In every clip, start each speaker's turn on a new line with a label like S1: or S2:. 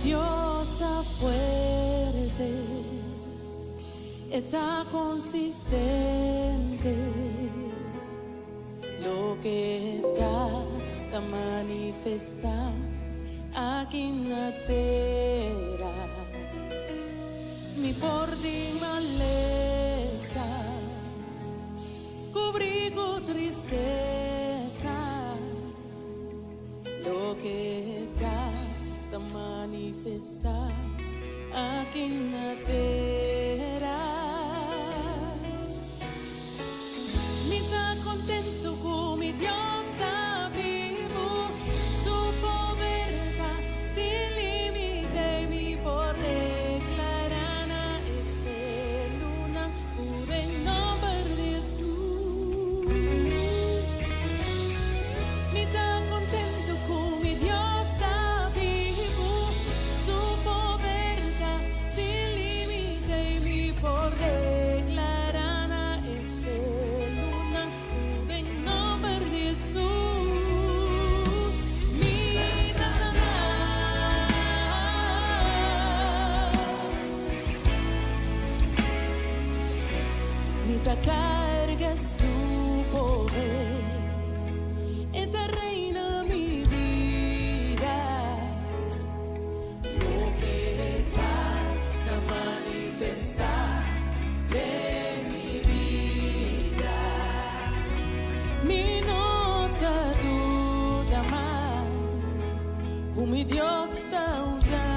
S1: Dios está fuerte, está consistente. Lo que está manifesta aquí en la tierra. Mi porting maleza, cubrigo tristeza. Lo que está manifesta aquí en la tierra. Mi está contento con mi Dios está vivo, su poder está sin límite, mi por declarar a ese luna pude en nombre de Jesús. Mi está contento con mi Dios. Carga su poder, esta reina mi vida. Lo que está manifesta de mi vida. Mi nota duda más, como mi Dios está usando.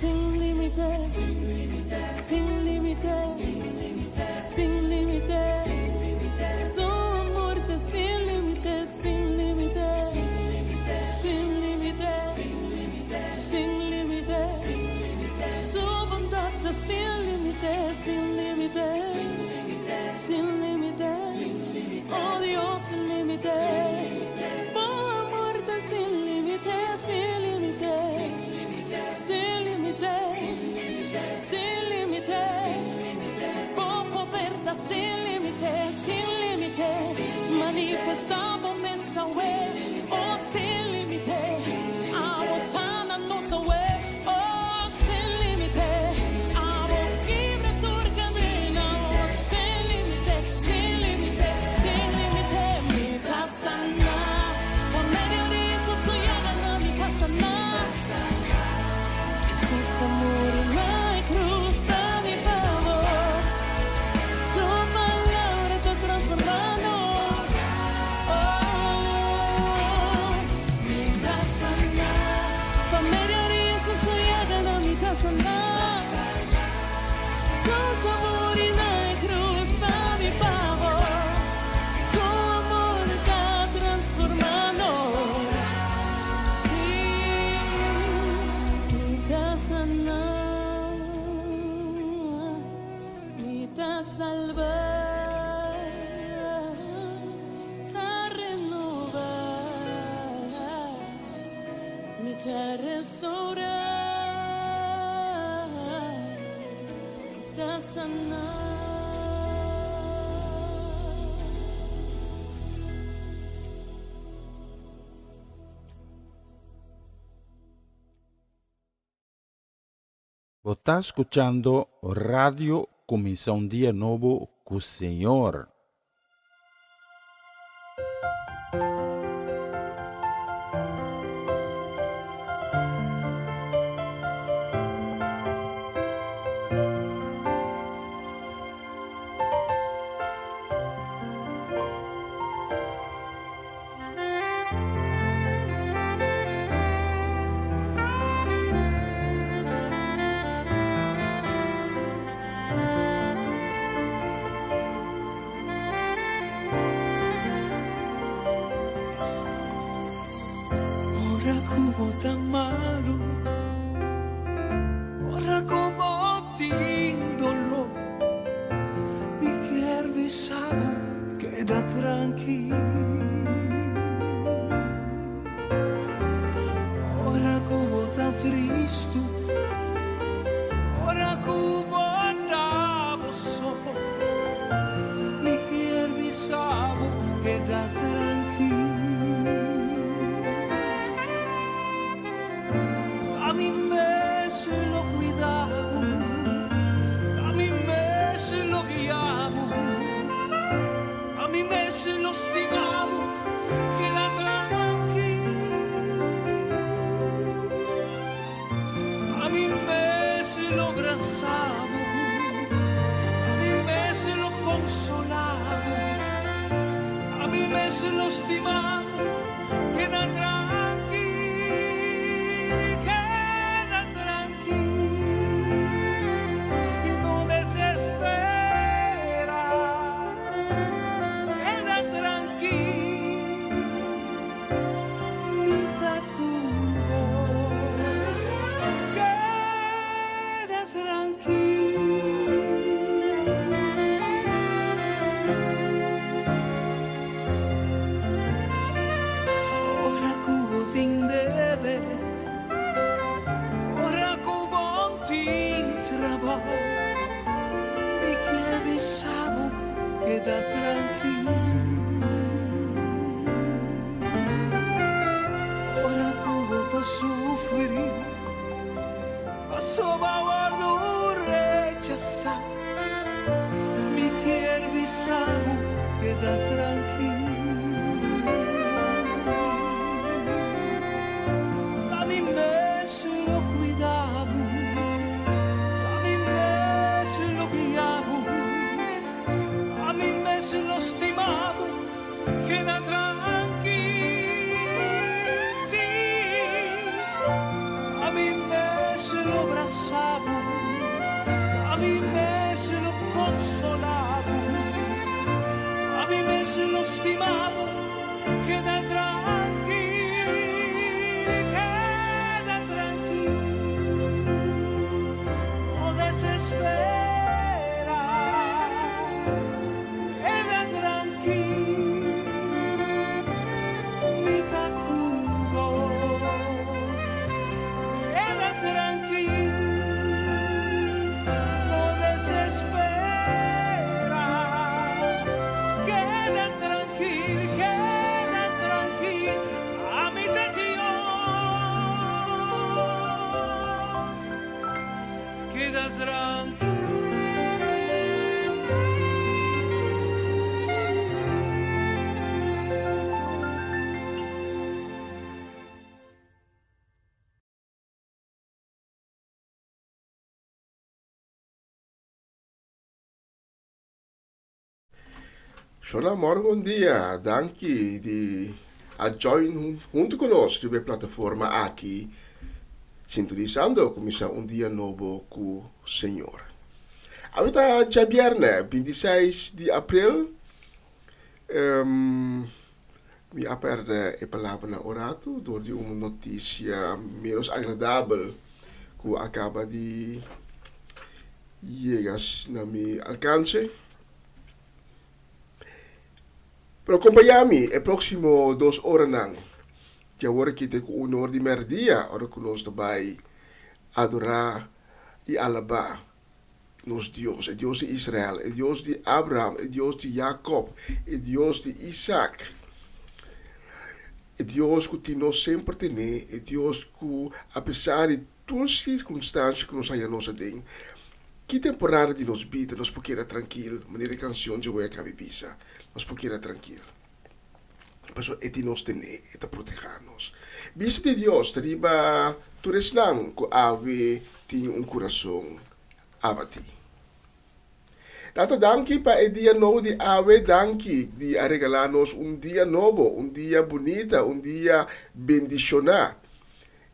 S1: Sin límites, sin límites, sin límites, sin límites. sanar, ni te salvar, te renovar, ni te restaurar, te sanar.
S2: Você está escuchando Radio Comienza un Día Nuevo con el Señor.
S1: Ora como tan malo, ora como tindolo, mi quiero saber queda tranquilo. Ora como tan triste, ora como andamos solo, mi quiero saber queda tranquilo. A mí me se lo cuidado, a mí me se lo guiado, a mí me se lo stigamo, que la tranquilo. A mí me se lo abrazado, a mí me se lo consolado, a mí me se lo stimamo, que la tranquilo. Sufrir, paso va a rechazar, mi quiero saber queda tranquilo. A mí me se lo cuidado, a mí me se lo guiado, a mí me se lo estimado, queda tranquilo. A mí me se lo abrazaba, a mí me se lo consolaba, a mí me se lo estimaba, queda tranquilo, no desespera, queda tranquilo, mi tacudo. Tranquilo, no desespera, queda tranquilo, a mi de Dios, queda tranquilo.
S3: Olá, bom dia. Danke de a join junto conosco na plataforma aqui, sintonizando começar dia novo com o Senhor. Agora é viernes, 26 de abril. Me aperde a palavra na orato, door uma notícia menos agradável que acaba de llegar a mi alcance. Pero acompanhar-me é próximo 2 horas não. Que agora que tem o honor de merdia, hora que nós vai adorar e alabar nos Deus, é Deus de Israel, é Deus de Abraham, é Deus de Jacob, é Deus de Isaac. É Deus que nós sempre temos, é Deus que, apesar de todas as circunstâncias que nós hayamos nossa dentro, que temporada de nos vida, nós podemos tranquilo, maneira canção de hoje que visa, nós podemos tranquilo. Pessoal, é de nós ter, é de proteger-nos. Vista de Deus, riba, tu não que ave tem coração abatido. Tata danki para o dia novo de ave, danki de regalar-nos dia novo, dia bonita, dia bendicionar.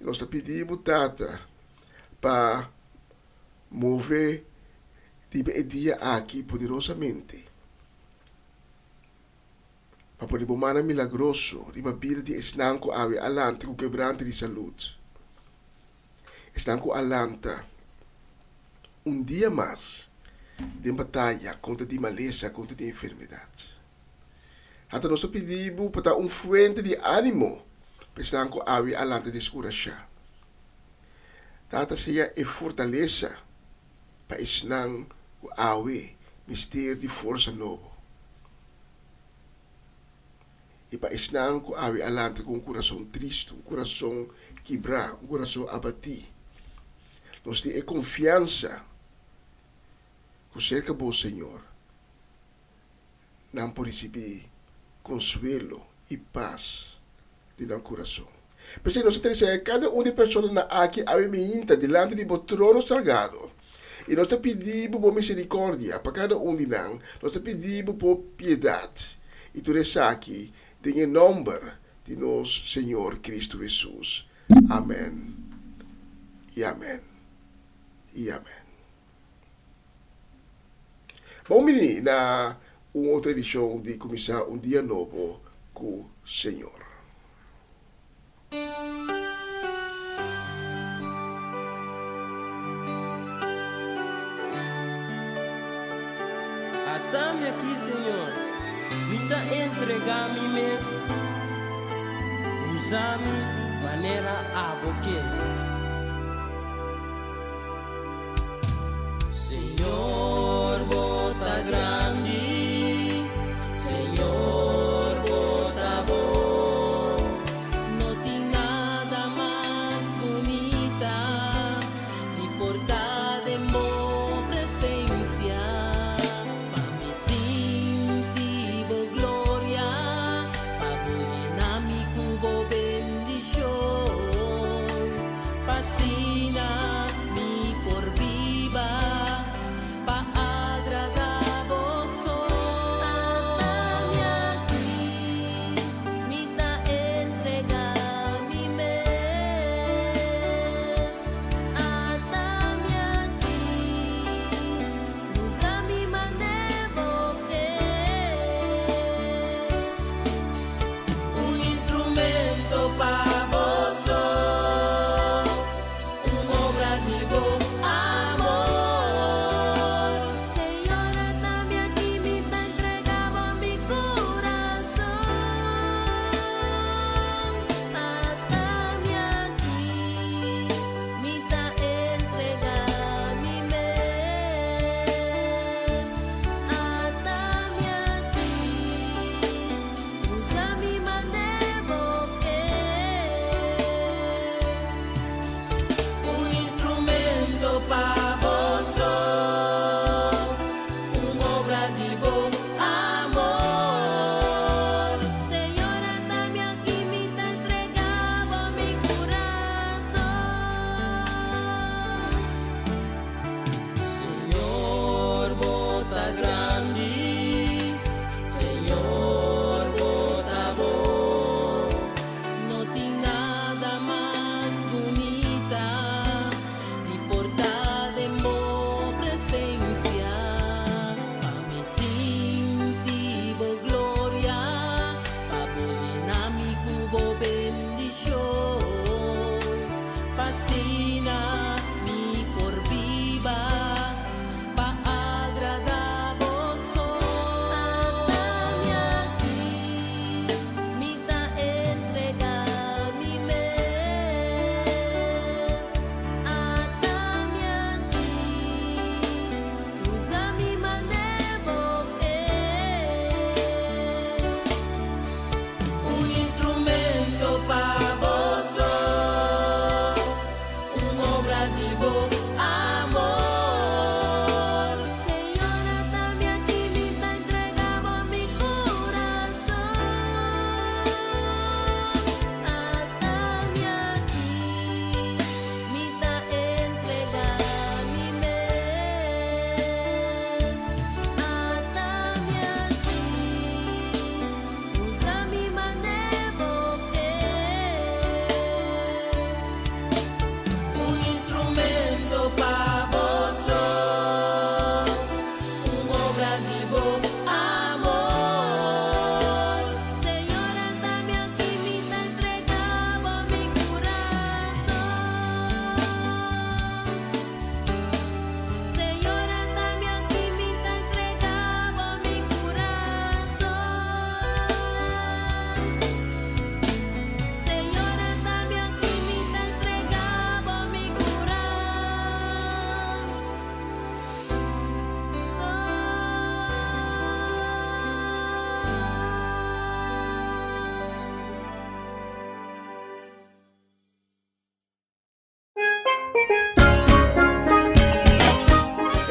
S3: Nós pedimos, Tata, para mover o dia aqui poderosamente. Para poder bomar milagroso, riba bila de esnanco ave alante com quebrante de saúde. Esnanco alanta dia mais de batalha contra a maleza, contra a enfermidade. Até nós pedimos para fuente de ânimo, para que ave alante de escuração. Tata seja a fortaleza para esnan o ave mistério de força novo. E para esnan o ave alante com coração triste, coração quebrado, coração abatido. Nós temos confiança que cerca do Senhor não pode receber consuelo e paz de nosso coração. Por isso, nós temos cada uma de pessoas aqui a minha delante de o trono sagrado. E nós pedimos por misericórdia para cada um de nós. Nós pedimos por piedade. E tudo isso aqui tem em nome de nosso Senhor Cristo Jesus. Amém. E amém. E amém. Bom, menino, na uma outra edição de começar dia novo com o Senhor.
S4: Dá-me aqui, Senhor, me dá entregar-me mesmo, usa-me maneira a Senhor, bota grande, Senhor, bota bom, não tem nada mais bonita de portar em boa presença, para me sentir boa glória, para bonhar-me com boa bendição.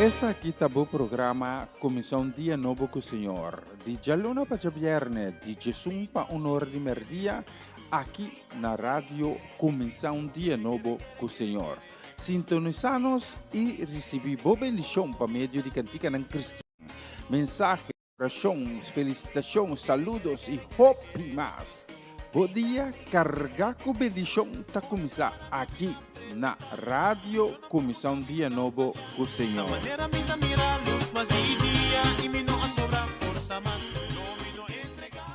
S2: Essa aqui tá o programa Comissão Dia Novo com o Senhor. De Jaluna para Viernes, de Jesus para Honor de Merdia, aqui na rádio Comissão Dia Novo com o Senhor. Sintonizanos e recebi boa bendição para meio de cantiga ng Cristiano. Mensaje, orações, felicitações, saludos e hope mais. Bom dia, carga com bendição tá começar aqui na Rádio Comissão Dia Novo com o Senhor.
S1: Manera me mira a luz, mas dia e me não sobra força, mas não me não entregar.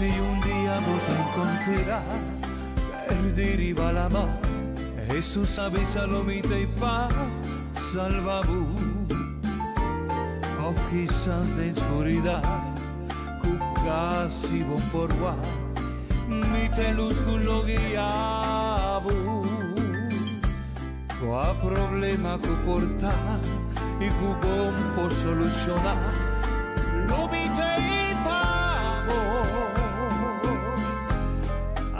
S1: Si un día vos te encontrarás, perderá la mano, Jesús avísalo mi te pa salvabu. O quizás de oscuridad, cu casi bon por guá, mi te luz con lo guiabu. Qua problema cu portar, y cu bon por solucionar, lo mi te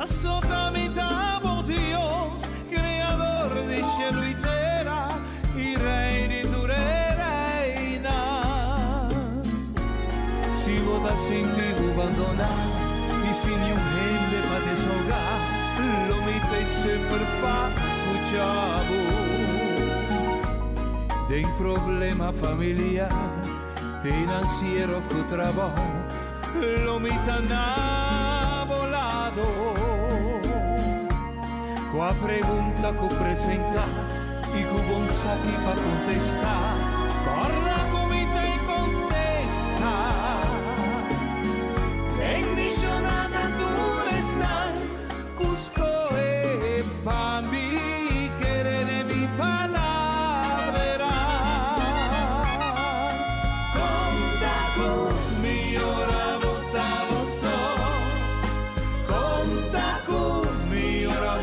S1: Asotamitamo Dios, creador de cielo y tierra, y rey de tu reina. Si vos te has sentido abandonar, y sin ni un gente para desahogar, lo mite sempre para escuchar. De un problema familiar, financiero o trabajo, lo mite volado. Qua pregunta che presenta e che buon sapi pa contestar, corra come te contesta. Bendicionada tu estar, Cusco e pa mi querer mi palabra. Conta con mi ora votavo so, conta con mi ora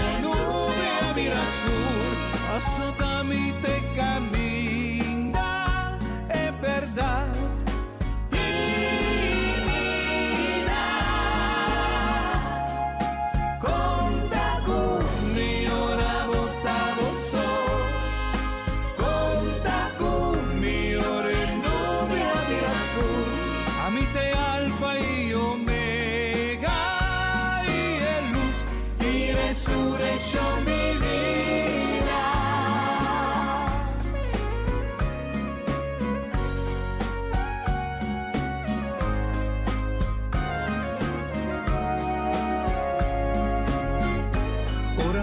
S1: Assotami te cammina e verdad divina. Conta con mi ora votavo so, conta con mi ore nome a mirascur, a mi te alfa y omega y luz y resurrección mi vida.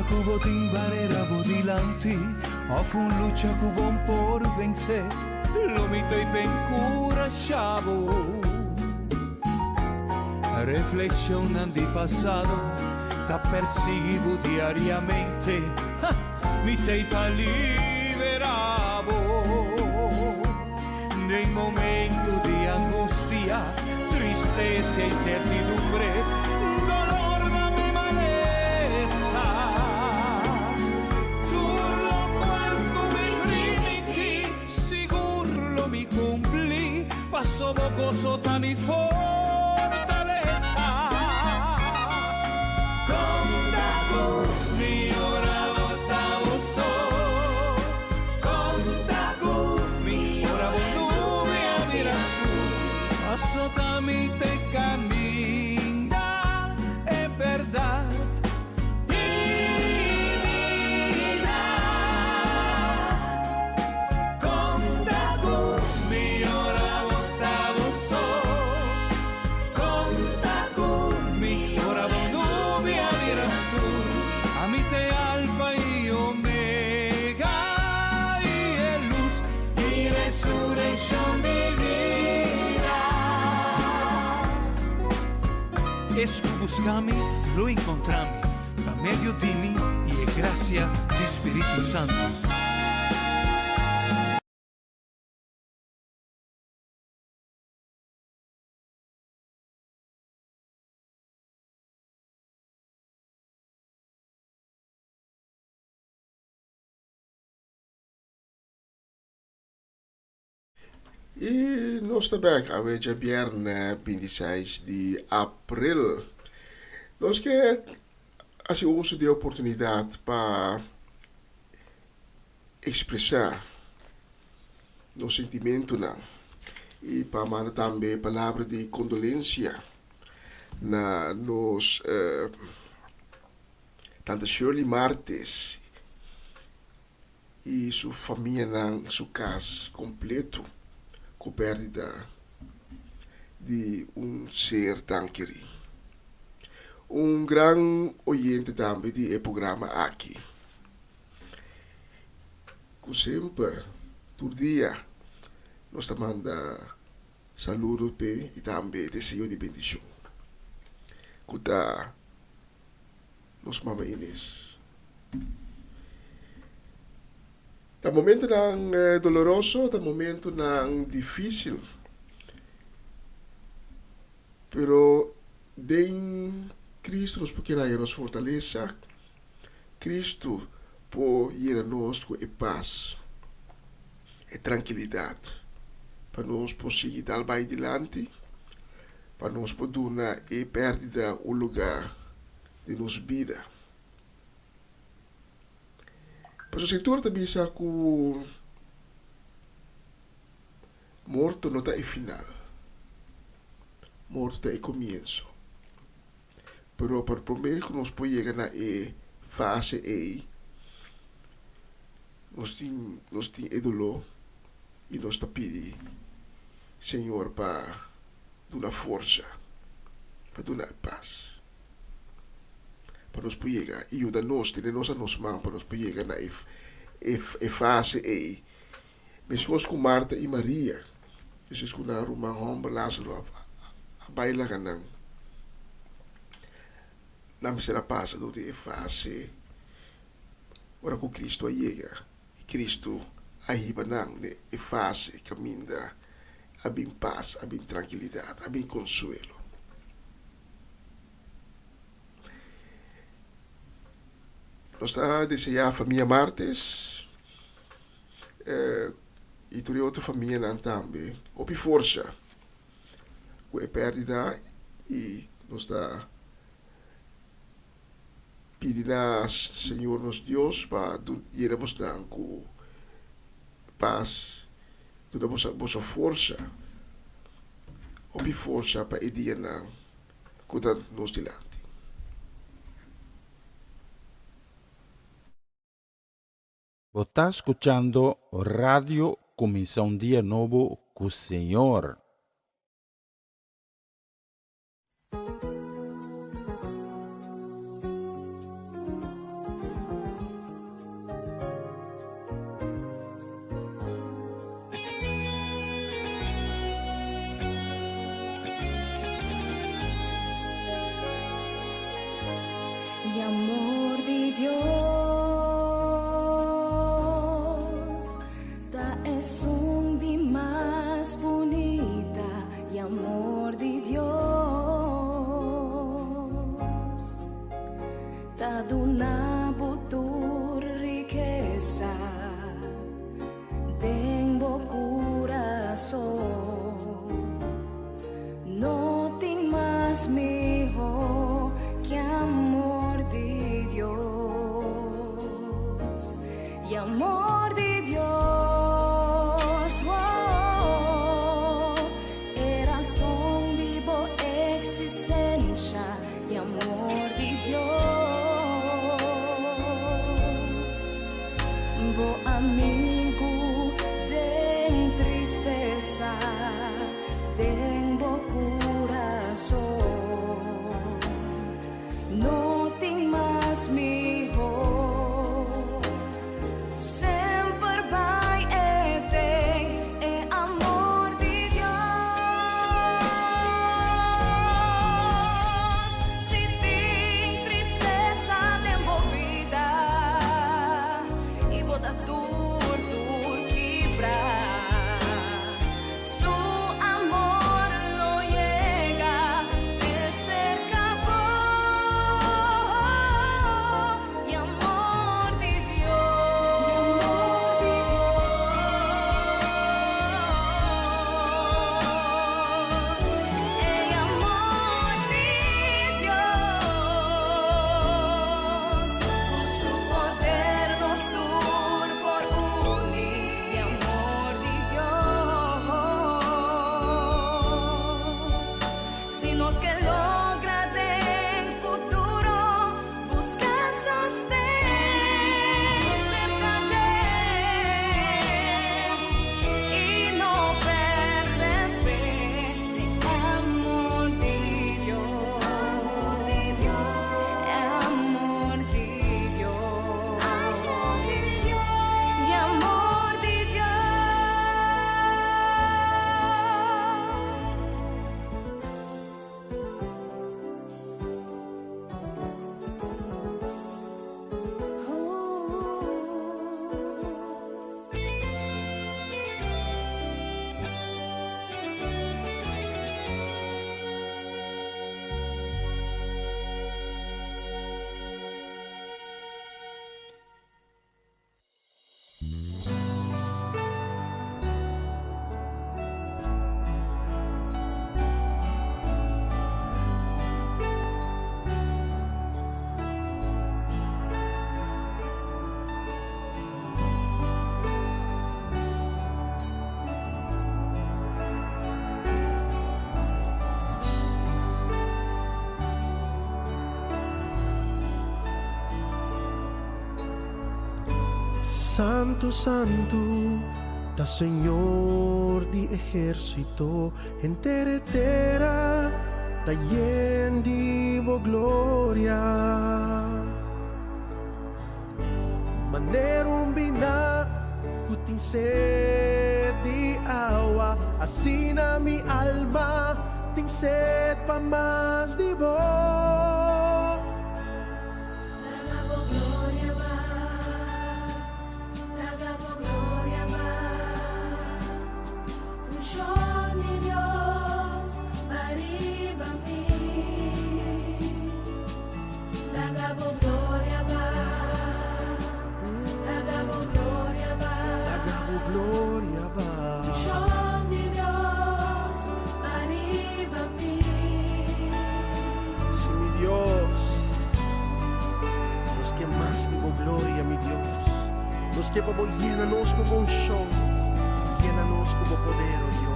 S1: Cubo tin barera bodilanti, offro un luce cubo un por vencer, lo mito y pencura chavo. Reflexionando di passato, ta perseguivo diariamente, mi te pa liberavo. Nei momenti di angustia, tristezza e incertidumbre, dolor da mi malesa. Tu lo quanto mi limiti, sicuro mi compli, passo poco sotto mi fortaleza. Conta con mi ora votavo so, conta con mi ora volume a mirascur, assotami te cammina e verdad. Es que buscami, lo encontrami, a medio de mí y gracia de Espíritu Santo.
S3: E nós também acabamos de viernes 26 de abril. Nós que assim uso de oportunidade para expressar nos sentimentos e para mandar também palavras de condolência na nos tanto Shirley Martes e sua família na seu caso completo com perda de ser tão querido. Grande oyente também de programa aqui. Que sempre, todo dia, nós manda saludos e também desejo de bendição. Que tá nos mama Inês. Tá momento nang doloroso, tá momento nang difícil. Pero den Cristo nos poderá nos fortaleza. Cristo pode nos com paz e tranquilidade para nós conseguir dar vai adiante, para nós poder e perder o lugar de nossa vida. Mas o setor também sabe que morto não está em final, morto está em começo. Pero para prometer que nós podemos chegar na fase A, nós temos dolor e nós está pedindo, Senhor, para dar força, para dar paz. Para nós poder chegar, e ajuda-nos, temos a nossa mão para nós poder chegar na fase A. Mesmo com Marta e Maria, esses com a Romão, Lázaro, a baila ganang. Não será passado de fase. Ora com Cristo chega, e Cristo arriba de fase caminha a bem paz, a bem tranquilidade, a bem consuelo. Nós está desejando a família Martes e toda outra família também. Opi força, com a perda e nós está pedindo a Senhor nos Deus para irmos dar com paz, damos a nossa força, opi força para dia não, cuidar nos dilante.
S2: Você está escuchando Radio Comienza un Día Nuevo con Señor.
S5: Y amor de Dios, ta es un día más bonita. Y amor de Dios, ta duna butur riqueza, tengo corazón, no tengo más mejor que amor de Dios. Y amor de Dios, wow, era son vivo existencia. Y amor de Dios, bo amigo de tristeza, tengo corazón.
S6: Santo, Santo, da Señor di ejército, entera, da yen di vo gloria. Manerum bina, kuting sed di awa, asina mi alma, ting sed pa mas di vo. Gloria, mi Dios, los que vamos llénanos como un show, llénanos como poder, oh Dios.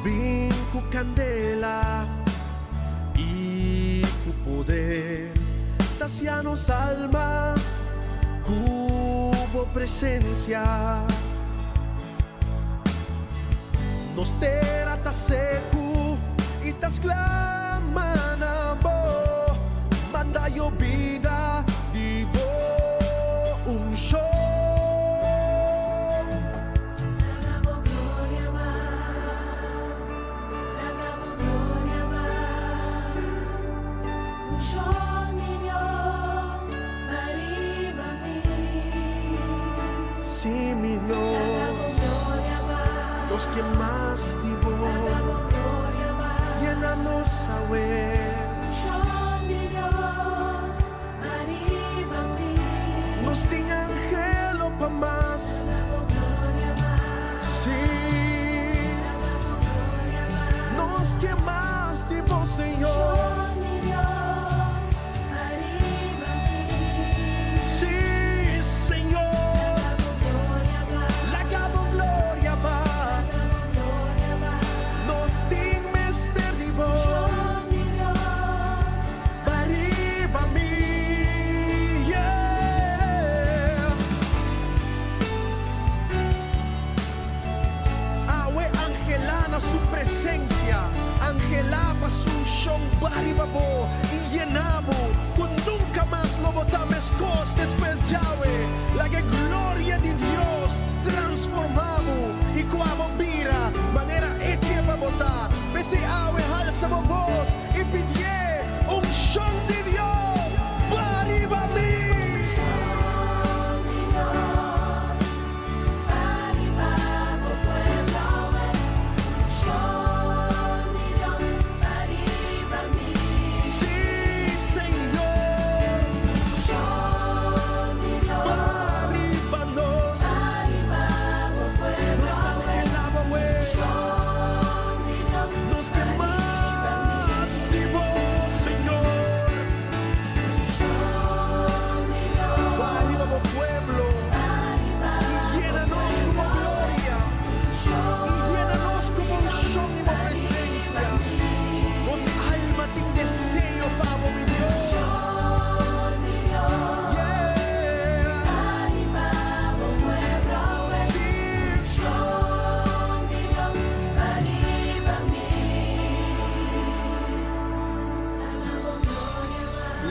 S6: Vinco candela, poder, sacianos alma, cubo presencia, nos terata seco y tas clamanamo, manda yo vida, divo un show. Sí, mi Dios, los que más divo, llénanos a ver. Nos ting angelo pa más. Sí, nos que más divo, Señor. Angelaba su show baribabo y llenamos con nunca más lo botamos cos después Yahweh la que gloria de Dios transformamos y como mira manera que va a botar pese Yahweh alza voz y pidie un show de Dios baribami.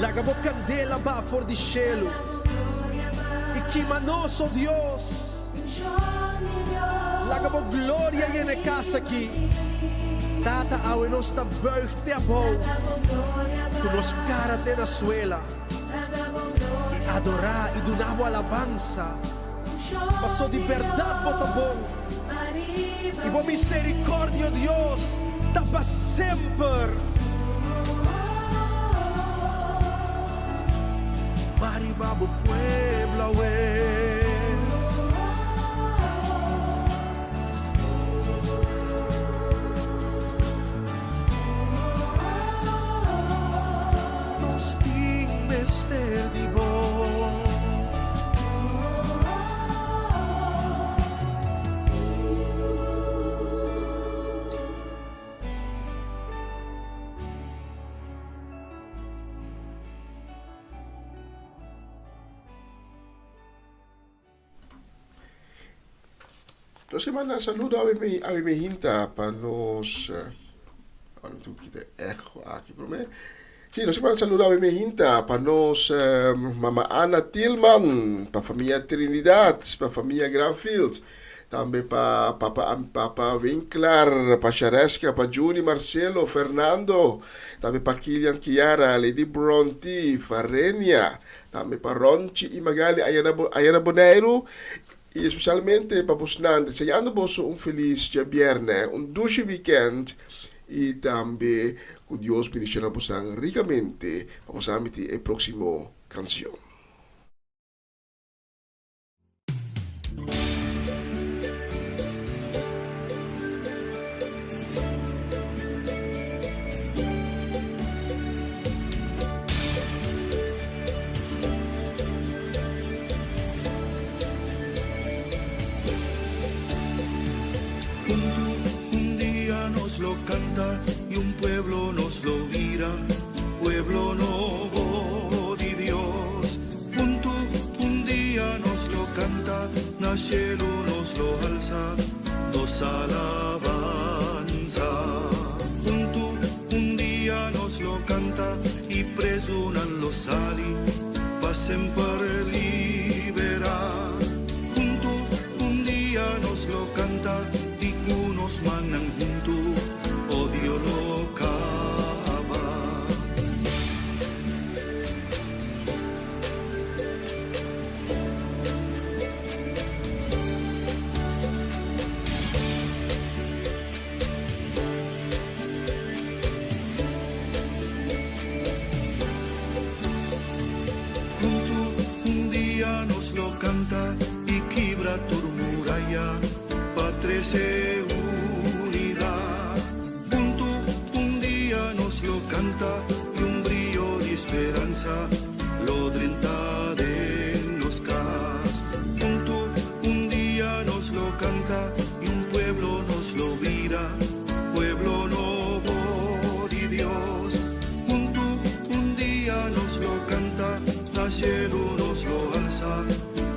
S6: Lagabo candela ba for di cielo e chi manoso Dios lagabo gloria yene casa aquí tata awe nos ta buigte abo con los cara te na suela y adorar y donavo alabanza paso di verdad botabon y bo misericordia Dios tapa sempre. Baribabo Puebla, nos ting
S3: Nós semana saludo a me hinta para nós. Olha tu kita eco aqui para mim. Sim, nós semana saludo a me hinta para nós Mama Ana Tillman, para a família Trinidad, para a família Granfield. Também para Papa Winkler, para Charesca, para Juni, Marcelo, Fernando. Também para Kilian, Chiara, Lady Bronte, Farenia. Também para Ronchi e Magali, Ayana Boneiro. E especialmente para vocês, desejando vos feliz dia viernes, dulce weekend. E também que Deus bendiga vocês ricamente. Vamos a meter a próxima canção.
S1: Lo canta y un pueblo nos lo mira, pueblo nuevo de Dios. Junto un día nos lo canta, na cielo nos lo alza, nos alabanza. Junto un día nos lo canta y presunan los sali, pasen para liberar. Junto un día nos lo canta y cunos manan junto. Lo cava. Junto un día nos lo canta y quebra tu muralla, patrese lo canta y un brillo de esperanza lo drenta de los cas. Junto un día nos lo canta y un pueblo nos lo vira, pueblo nuevo de Dios. Junto un día nos lo canta, al cielo nos lo alza,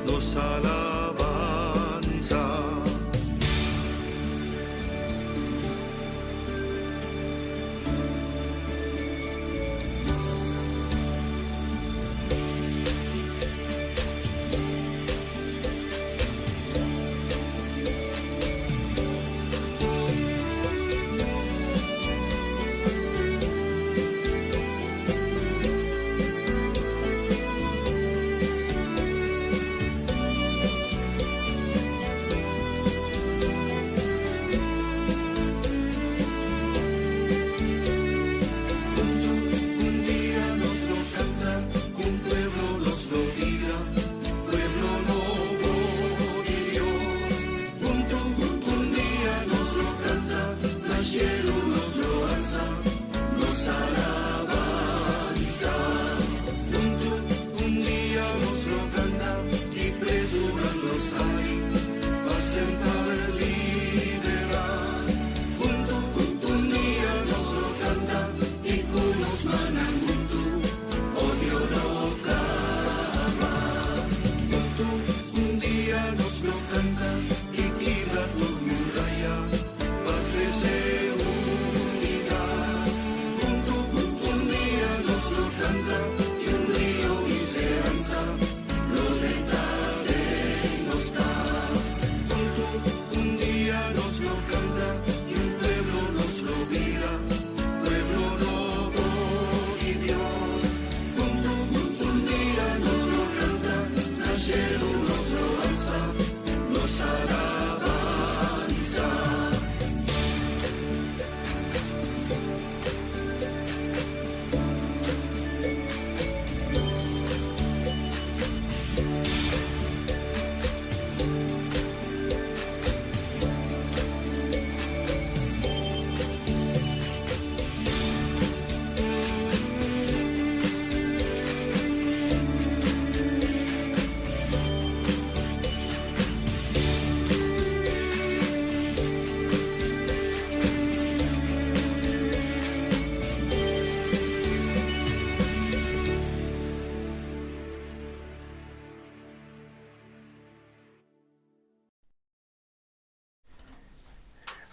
S1: nos alabanza.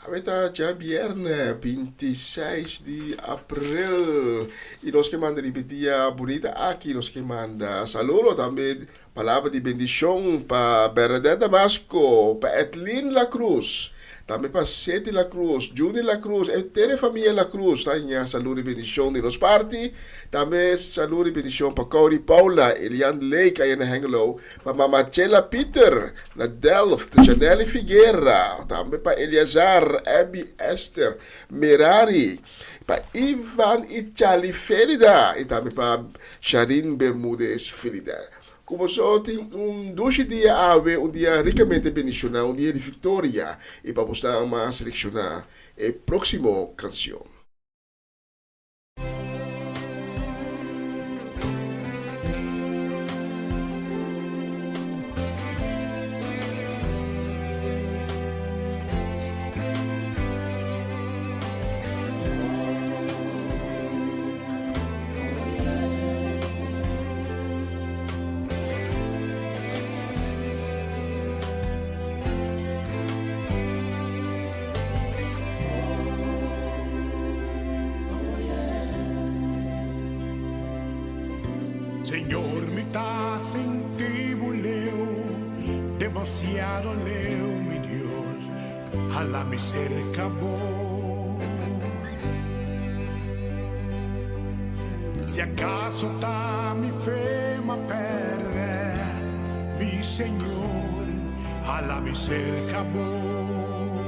S3: Avete già viernes 26 di aprile e nos que manda ripetia bonita aqui, nos que manda saludo também, palavra de bendição para Bernadette Damasco, para Etlin La Cruz, também para Seti La Cruz, Juni La Cruz, e toda a família La Cruz, tá? Saludo e bendição de nos parte, também saludo e bendição para Cody Paula, Elian Lake aí na Hengelo, para Mamachela Peter, na Delft, Janelle Figueira, também para Eliazar, Abby Esther, Merari, para Ivan Ichali Felida, e também para Sharin Bermudez Felida. Como só tem 2 dias a ver, dia ricamente bendicionado, dia de vitória, e vamos dar uma selecionar a próxima canção.
S6: Señor, mi estás en ti, leo, demasiado leo, mi Dios, a la mi cerca voy. Si acaso está mi fe me perde, mi Señor, a la mi cerca voy.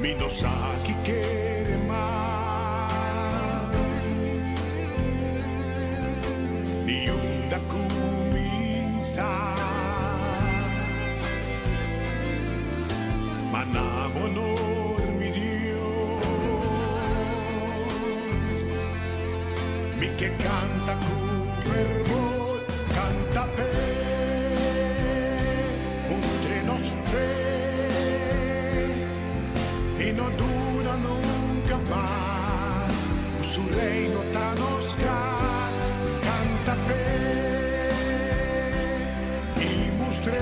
S6: Mi no sa chi quiere más. Honor, mi Dios, mi que canta con fervor, canta pe, mostremos su fe, y no dura nunca más, su reino tan oscas, canta pe, y mostré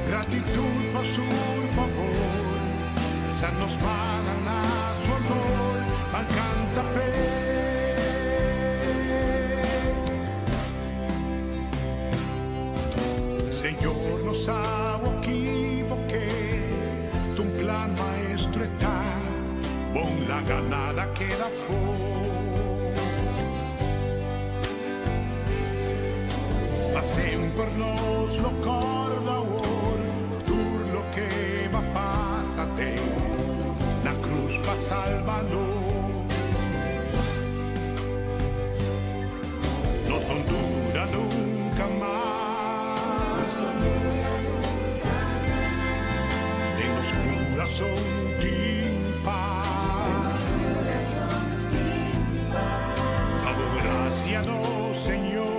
S6: gratitud por su favor, nos pagan a su amor, van canta pe. Señor, nos hago equivoqué, tu plan maestro está, con la ganada queda fuori. Pasen por nos lo corda lo que va pásate, la cruz va salvarnos. No son dura nunca más. En los corazones sin paz. Dado gracia no, Señor.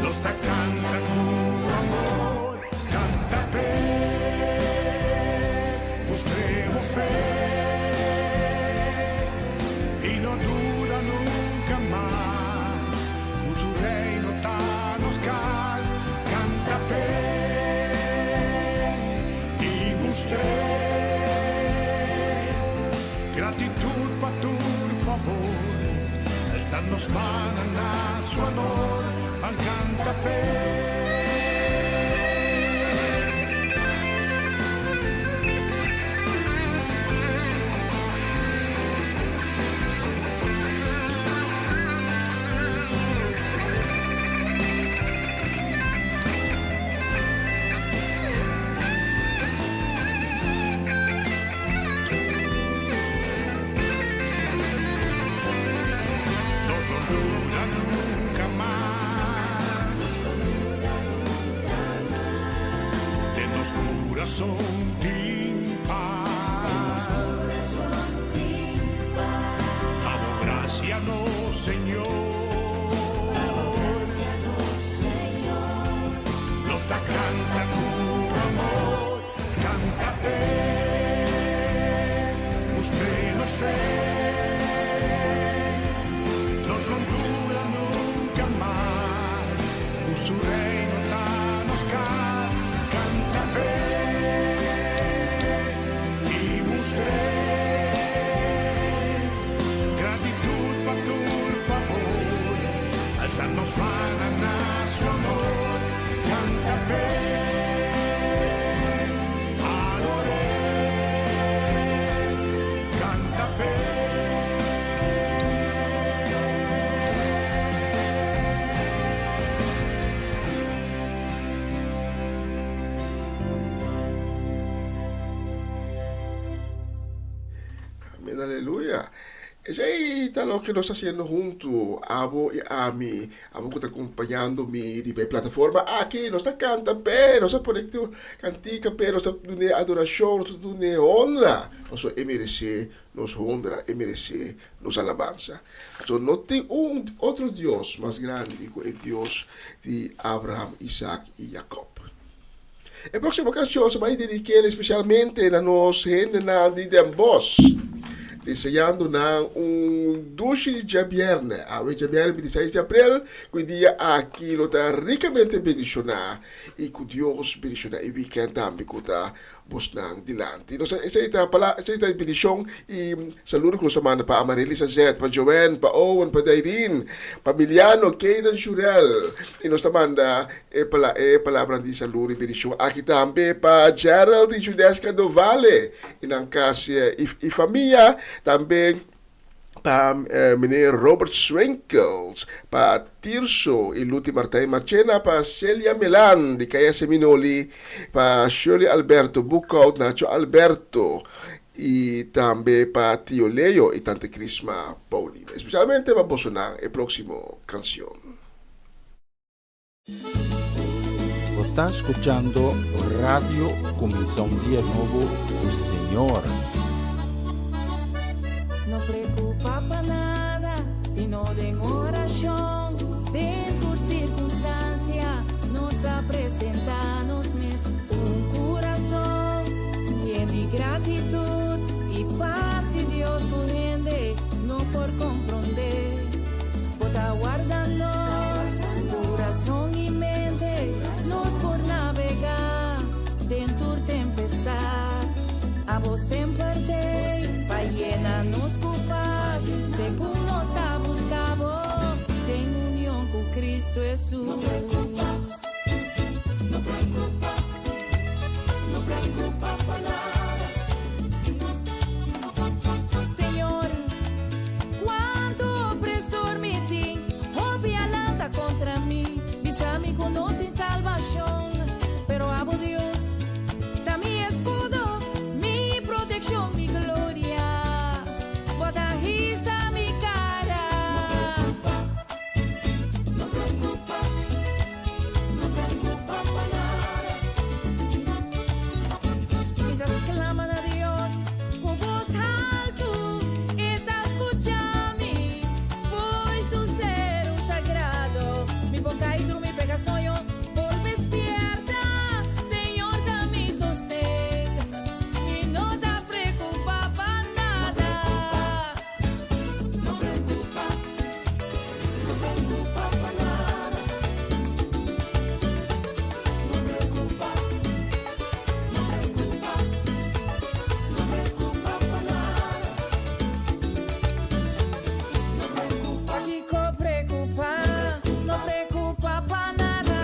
S6: Nos da canta tu amor, canta pe, mostremos fe, y no dura nunca más, tu reino tan oscas, canta pe, y mostré gratitud por tu favor, alzarnos manan a su amor. Canta pe. Son sin paz. Damos gracia no, Señor. Nos da canta tu amor, canta pe, mostremos fe, nos no dura nunca.
S1: su amor, canta per adoré, canta
S3: Amén, aleluya. Ese es lo que nos está haciendo junto, Abo y Ami. Abo que está acompañando mi plataforma aquí. Nos está cantando, nos está poniendo cantica, nos está dando adoración, nos está dando honra. Nos merece, nos honra, merece, nos alabanza. So, no hay otro Dios más grande que el Dios de Abraham, Isaac y Jacob. La próxima canción se va a dedicar especialmente a los gente de Den Bosch. Deseando duche de viernes, a 26 de abril, que dia aqui está ricamente bendicionado e que Deus bendicionar e weekend também que está buscando dilante. Então, essa é a bendição e saludo que nós mandamos para Amareli Sazet, para Joanne, para Owen, para Dairin, para Miliano, Keidan Jurel. E nós mandamos a palavra de saludo e bendição aqui também para Gerald e Judesca do Vale, e na casa e família. Também para meneer Robert Swinkels, para Tirso e Luti Martijn Marchena, para Celia Melan, de Kaya Seminoli, para Shirley Alberto Bukout, Nacho Alberto, e também para Tio Leo e Tante Crisma Paulina. Especialmente vamos sonar a próxima canção.
S2: Você está escutando Radio Comissão Dia Novo do Senhor.
S5: No preocupa para nada, sino en oración, de tu circunstancia, nos presentamos un corazón lleno de gratitud y paz y Dios corriente, no por comprender, por guardarnos, corazón y mente, nos por navegar dentro de tempestad, a vos siempre pa llena-nos com paz, seguro nos está buscando, em união com Cristo Jesus. No preocupa, no preocupa, no preocupa por nada. Senhor, quanto opressor me tem, roubo e alanta contra mim, mis amigos não tem salvação, pero amo Deus, tá mi escudo, mi protección, mi gloria. Bota risa mi cara. No preocupa, no preocupa por nada. Mientras claman a Dios con voz alto, está escuchando, foi su ser un sagrado. Mi boca y mi pega sueño, volve despierta, Señor da mi sostén. Y no te preocupa para nada. No preocupa para nada. No preocupa, no preocupa, no preocupa para nada. No preocupa, Kiko preocupa, no preocupa para nada.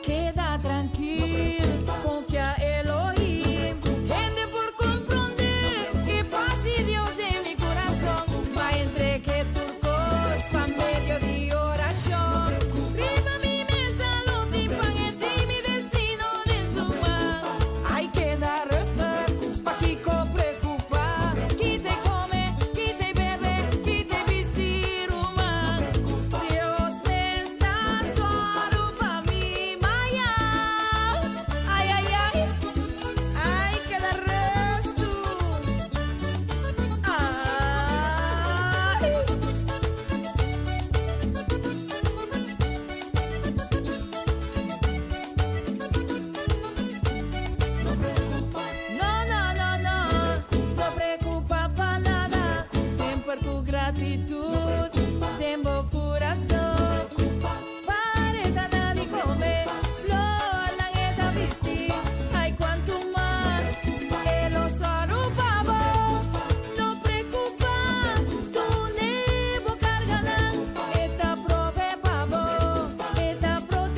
S5: Queda tranquilo, confia Elohim. Gente por comprender que paz y Dios en mi corazón va entre que turcos pa medio de oración. Riva mi mesa, lo pan y mi destino de su mano. Hay que dar respeto pa' Kiko preocupa. Que te come, que te bebe, que te vestir humano. Dios me está solo pa' mí, Maya. Ay, ay, ay. Ay, que dar resto. Ay. No, no, no, no, no preocupa para nada, siempre con gratitud, tengo corazón, para ganar y comer, flor, la gueta vestir, ay cuanto más, el oso pavo, no preocupa, tu nebo carganan, esta prove pavo, esta pro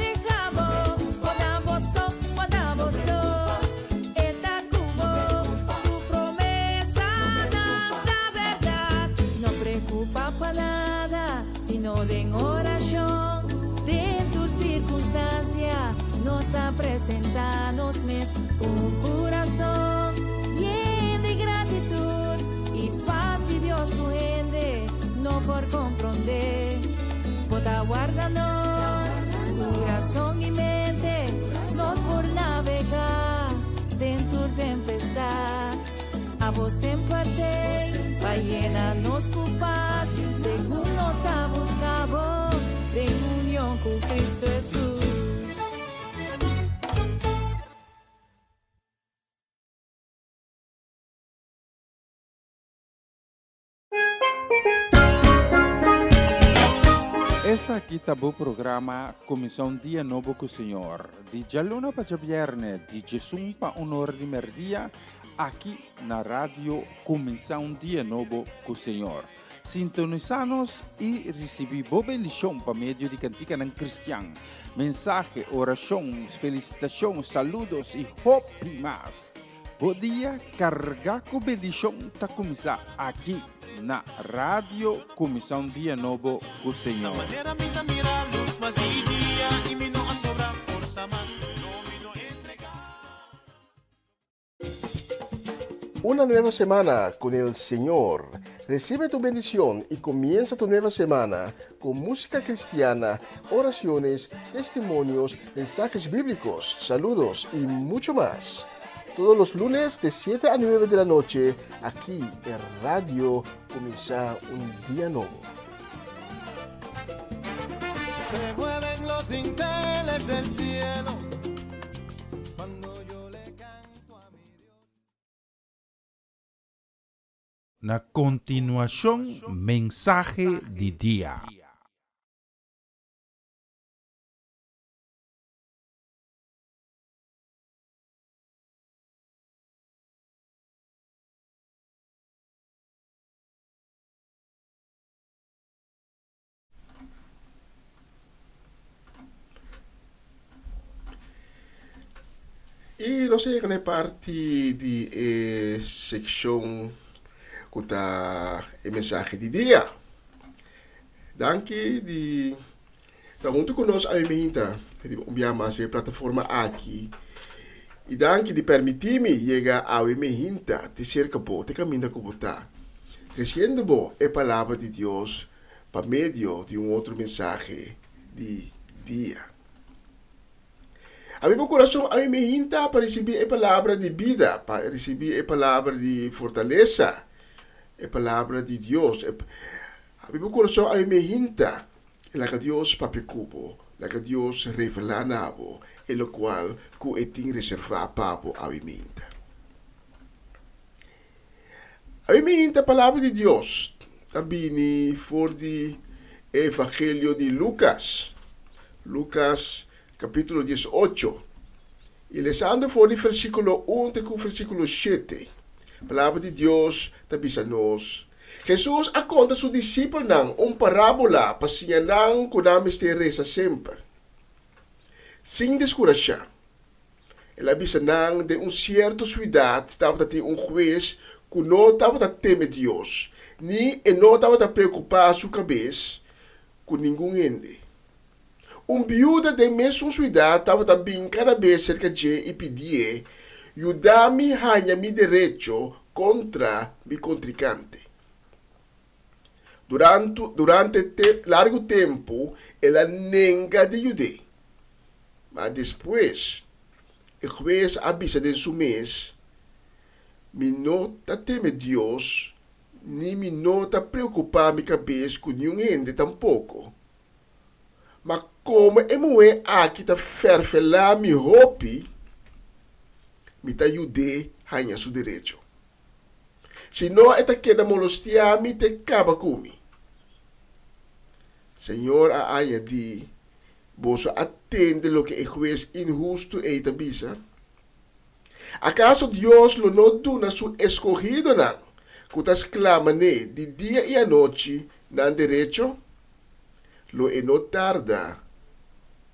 S5: para nada, sino en oración. De tu circunstancia nos está presentando un corazón lleno de gratitud y paz y Dios gente, no por comprender. Bota guarda-nos, coração e mente, nos por navegar dentro de tempestade. A você partei, vai llenar-nos com paz, segundo nós buscamos, de união com Cristo Jesus.
S2: Essa aqui tá o programa Comissão Dia Novo com o Senhor. De Jaluna para Viernes, de Jesus para Honor de Merdia, aqui na rádio Comissão Dia Novo com o Senhor. Sintonizanos e recebi boa bendição para meio de cantica ng Cristian. Mensagem, orações, felicitações, saludos e hope mais. Bom dia, carga com bendição tá começar aqui na Rádio Comissão Dia Novo com o Senhor.
S6: Una nueva semana con el Señor. Recibe tu bendición y comienza tu nueva semana con música cristiana, oraciones, testimonios, mensajes bíblicos, saludos y mucho más. Todos los lunes de 7 a 9 de la noche, aquí en Radio Comienza un Día Nuevo.
S1: Se mueven los dinteles del cielo cuando yo le canto a mi Dios.
S2: Na continuação, mensagem de dia.
S3: E nós chegamos na parte de secção que tá a mensagem de dia. Danke de tá junto conosco a minha enviamos a plataforma aqui. E danke de permitir-me chegar a minha de cerca bo, de caminho como tá. Crescendo bo a palavra de Deus por meio de outro mensagem de dia. Abrir meu coração a minha hinta para receber a palavra de vida, para receber a palavra de fortaleza, a palavra de Deus. Abrir meu coração a minha hinta, la que Deus papicubo, la que Deus revela nabo, e lo qual que é tem reservar papo a minha hinta. A minha hinta, a palavra de Deus, abini for de Evangelho de Lucas, capítulo 18. E lesando fora versículo 1 até o versículo 7. A palavra de Deus tabisa nos. Jesus aconta su discípulo nang parábola pasinha nang kunamis te reza sempre. Sem descuração. Ela avisa nang de certo cidade estava ter juiz que não estava teme Deus, ni e não estava preocupar sua cabeça com nenhum ende. Viúva de mesma cidade estava também cada vez cerca de e pedir ayudar-me a mi direito contra mi contrincante. Durante largo tempo, ela nega de ajudar. Mas depois, o juiz avisa de seu mês, me não teme Deus, nem me não preocupar minha cabeça com nenhum ende tampouco. Mas como é aqui tá ferfelar mi hopi, me tá ajude a ganhar seu direito. Se não é queda molestia, me te acaba comigo. Senhor, a aya di, você atende lo que é juez injusto e itabisa? ¿Acaso Deus lo não duna su escogido não? Cutas clama ne de dia e a noite nan direito? Lo e no tarda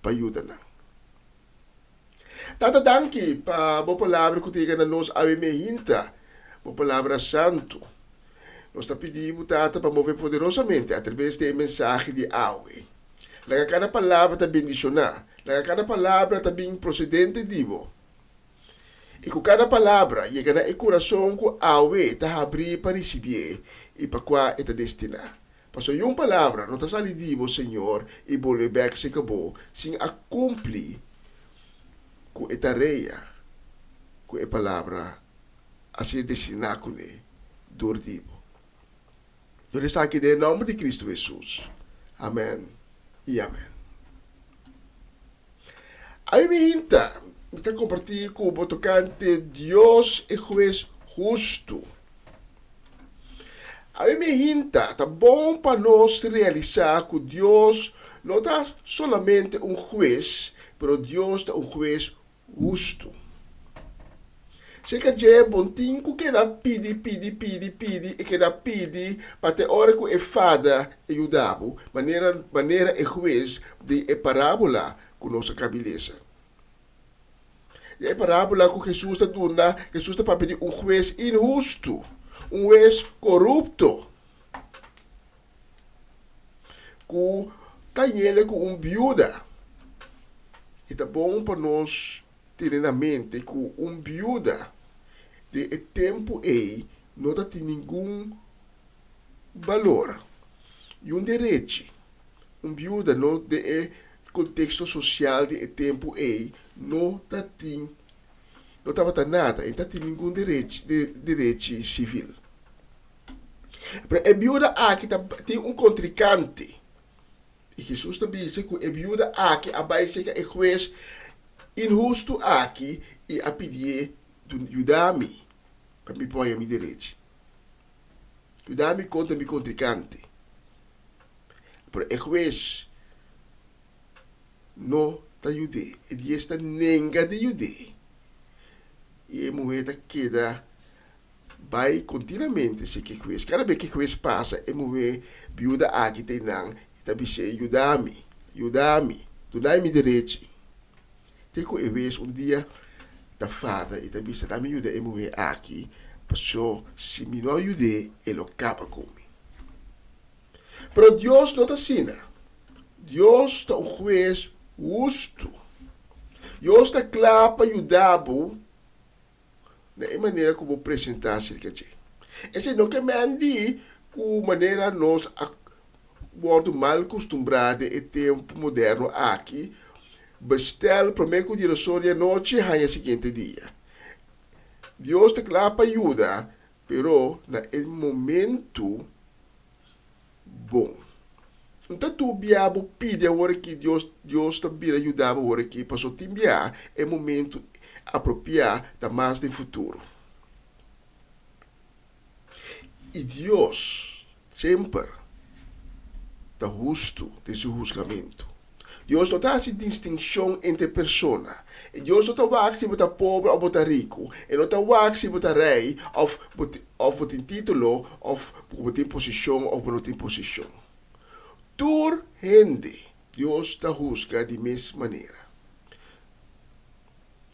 S3: pa ayuda na. Tata danki pa bo palavra que tiga na nos ave me hinta, bo palavra santo. Nós pedimos Tata para mover poderosamente através da mensagem de Aue. Laga cada palavra está bendicionar. Laga cada palavra está bem procedente divo. E com cada palavra, chega no coração que Aue está abrir para receber e para qual está destinar. Passou uma palavra, não está salidivo, Senhor, e volver se acabou, sem cumprir com a tarefa, com a palavra, a ser destinada com ele, dordivo. Eu estou aqui em nome de Cristo Jesus. Amém e amém. Aí me está compartilhando com o tocante Deus é juiz justo. Aí me hinta, tá bom para nós realizar que Deus não está solamente juiz, mas Deus é juiz justo. Se que é bom tempo que dá pedi, e que dá pedi, para ter hora que é fada e ajudava, maneira é juiz de parábola com nossa cabeça. E a parábola que Jesus está dando, Jesus está para pedir juiz injusto. Juiz corrupto, que está ele com viúva. E está bom para nós ter na mente que viúva de tempo aí não tem nenhum valor e direito. Viúva não de contexto social de tempo aí não tem não estava nada, então tem nenhum direito civil. A viúva aqui tem contrincante. E Jesus também diz que a viúva aqui abaixo que é juiz injusto aqui e a pedir ajudar-me para me pôr a meu direito. Ajudar-me contra meu contrincante. Mas o juiz não está ajudando. Ele está nega de ajudar. E a mulher queda vai continuamente se que juiz. Cada vez que juiz passa, a mulher viúva aqui tem não, e também se ajudar-me, dá-me direito. Tem que o juiz dia da fada e também se dá-me ajuda a mulher aqui, passou se me não ajudar, ele acaba comigo. Mas Deus não está assim. Deus está juiz justo. Deus está claro para ajudar na maneira como apresentar acerca de. Esse não que me andi com maneira nós bordo mal acostumbrado e tempo moderno aqui, bestel primeiro que direção de noite a seguinte dia. Deus te clama para ajudar, pero na momento bom. Então tu biabo pede agora que Deus também ajudar agora que passou te enviar é momento apropriar da mais do futuro. E Deus sempre está justo de seu julgamento. Deus não está essa distinção entre pessoas. E Deus não está se você pobre ou você rico. E não está se você rei ou você tem título ou você tem posição ou você não tem posição. Tur gente, Deus está julga de mesma maneira.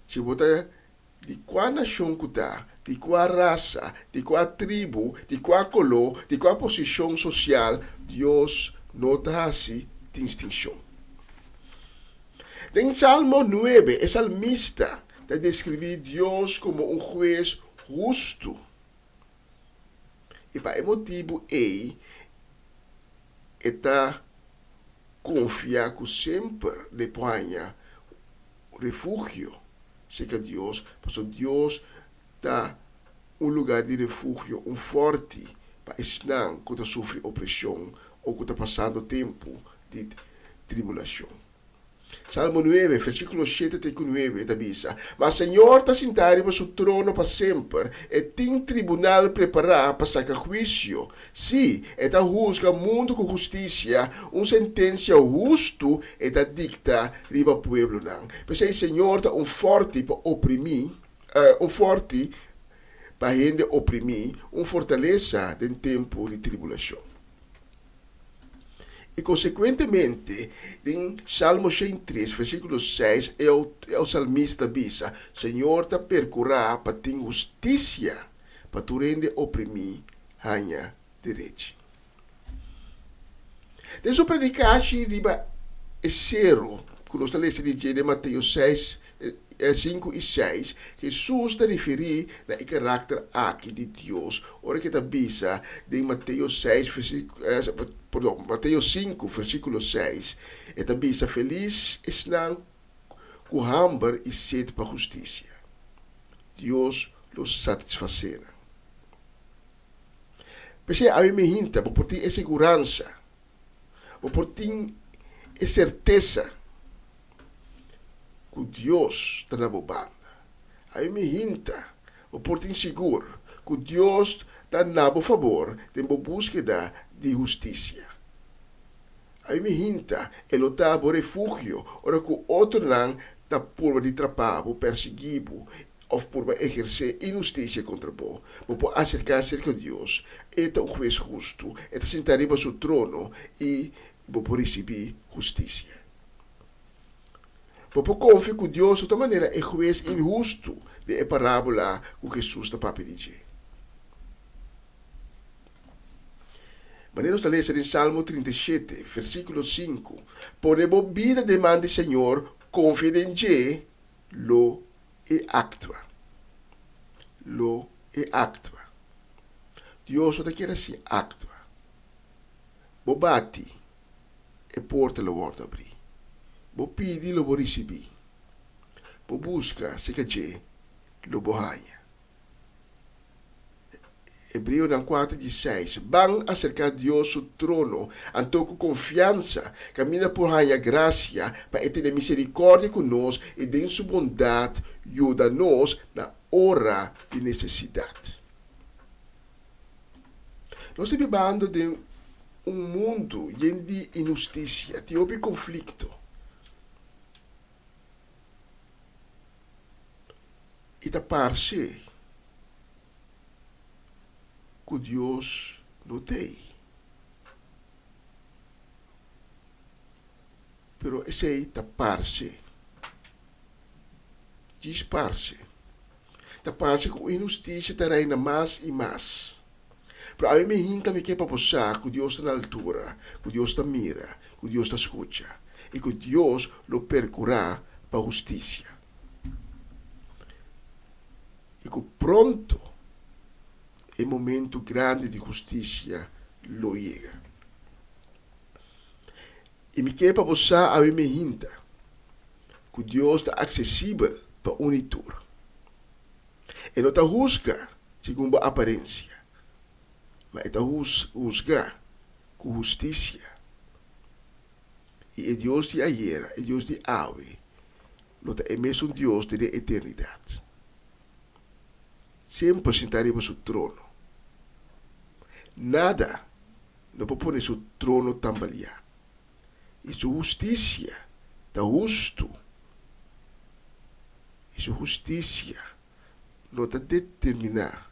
S3: Se você de qual nação que está, de qual raça, de qual tribo, de qual color, de qual posição social, Deus não está essa distinção. Em Salmo 9, o salmista está descrevendo Deus como juiz justo. E para esse motivo, ele está confiar que sempre lhe põe refúgio. Seja Deus, porque Deus dá lugar de refúgio, forte, para estar quando sofre opressão ou quando está passando tempo de tribulação. Salmo 9, versículo 7 e 9, diz: Mas o Senhor está sentado em seu trono para sempre, e tem tribunal preparado para sacar juízo. Sim, está juzga o mundo com justiça, sentença justa está dicta riba ao povo. Porque o Senhor está forte para oprimir, forte para gente oprimir, fortaleza em tempo de tribulação. E, consequentemente, em Salmo 103, versículo 6, o salmista diz: Senhor, te percorrerá para ter justiça, para tu rende oprimir, hanha direito. Dessa predicação riba é zero, quando nós lemos de Mateus 6, 5 e 6, Jesus está referindo ao caráter aqui de Deus. Ora que está bisa de Mateus 6, Mateus 5, versículo 6, está bisa feliz está com hambre e sede para justiça. Deus los satisfacena. Porque a mim hinta, por ter segurança, por ter certeza que Deus está na banda. A mim hinta, por ter seguro que Deus está na favor de búsqueda de justiça. A mim hinta, ele está por refúgio, ora que outro não está por de trabalho, perseguido, ou por exercer injustiça contra o mas por acercar-se a Deus, é um juiz justo, é sentar em seu trono e por receber justiça. Por confiar que Deus, de outra maneira, é juiz injusto de a parábola que Jesus está para pedir. Mas nós lemos em Salmo 37, versículo 5, por a vida demanda Senhor, confia em Ele, lo e actua. Lo e actua. Deus só quer assim actua. Bo bate e porta lo volta abrir. Bo pidi lo bo receber. Bo busca se que lo bo hanha. Hebreu 4:16. Van acercar Deus seu trono, anto com confiança, caminha por hanha graça, para ter misericórdia conosco e de sua bondade ajuda-nos na hora de necessidade. Nós estamos vivendo de mundo cheio de injustiça, de conflito. E da parte que Deus não tem. Pero esse aí da parte disparce. Da parte que a injustiça está reina mais e mais. Pero a mim hinta me que para posar que Deus está na altura, que Deus está mira, que Deus está escuta e que Deus lo percurá para a justiça. E que pronto o momento grande de justiça lo chega. E me que para posar a mim hinta que Deus está acessível para unitur. E não está juzga segundo a aparência, mas está juzga com justiça. E é Deus de ayer, é Deus de hoje, não é mesmo Deus de eternidade. Sempre sentaremos no seu trono. Nada não pode pôr seu trono tambalear. E sua justiça está justo. E sua justiça não está determinada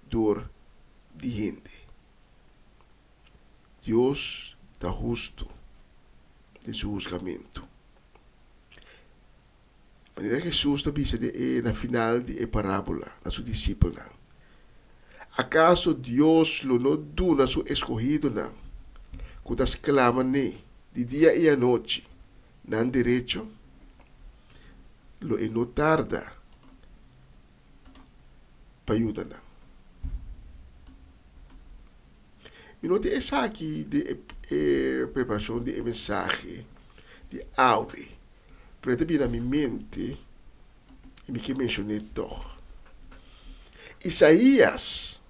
S3: dor de gente. Deus está justo em seu julgamento. De maneira que Jesus está dizendo na final de parábola, na sua discípula. Acaso Deus lo não dá na seu escolhido não? Que das clama de dia e a noite, não direito? Lo e não tarda para ajudar não. E não tem essa aqui de preparação de mensagem de hoje. Para ter na minha mente, e me que mencionei toch. Isaías,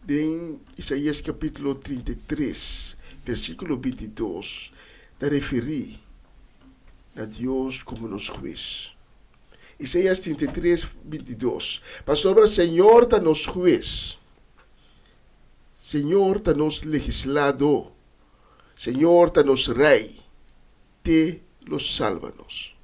S3: em Isaías capítulo 33, versículo 22, está referindo a Deus como nosso juiz. Isaías 33, 22. Pastor, Senhor está nosso juiz. Senhor está nosso legislador. Senhor está nosso rei. Te los sálvanos.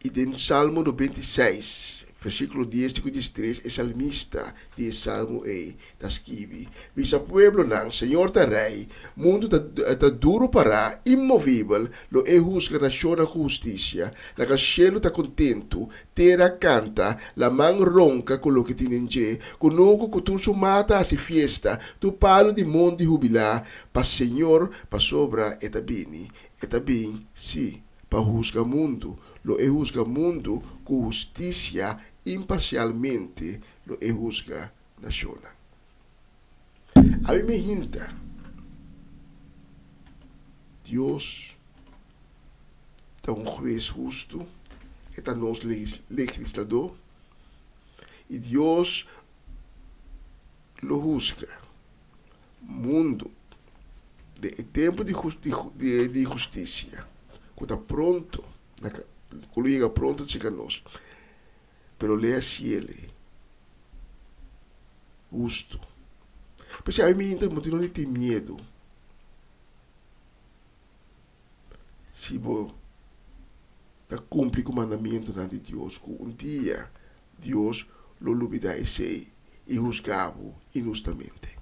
S3: E em Salmo 96, versículo 10 e 13, o salmista de Salmo E, da escreve: Visa pueblo nan, Senhor da rei, mundo da duro para, imovível, lo e juzga naciona com justiça, la cielo tá contento, terra canta, la man ronca com lo que tinenge, conosco que tu mata se fiesta, tu palo de monte jubilar, pa Senhor, pa sobra eta bem, sim, pa juzga mundo, lo e juzga mundo com justiça, imparcialmente lo e juzga naciona. A mim me hinta, Deus é um juiz justo, é nosso legislador, e Deus lo juzga. Mundo de tempo de justiça, quando está pronto, quando chega pronto, chega nós. Pero lea si ele justo. Mas a mim então não tem medo. Se você cumpre o mandamento de Deus, um dia Deus lo olvidará e juzgá-lo injustamente.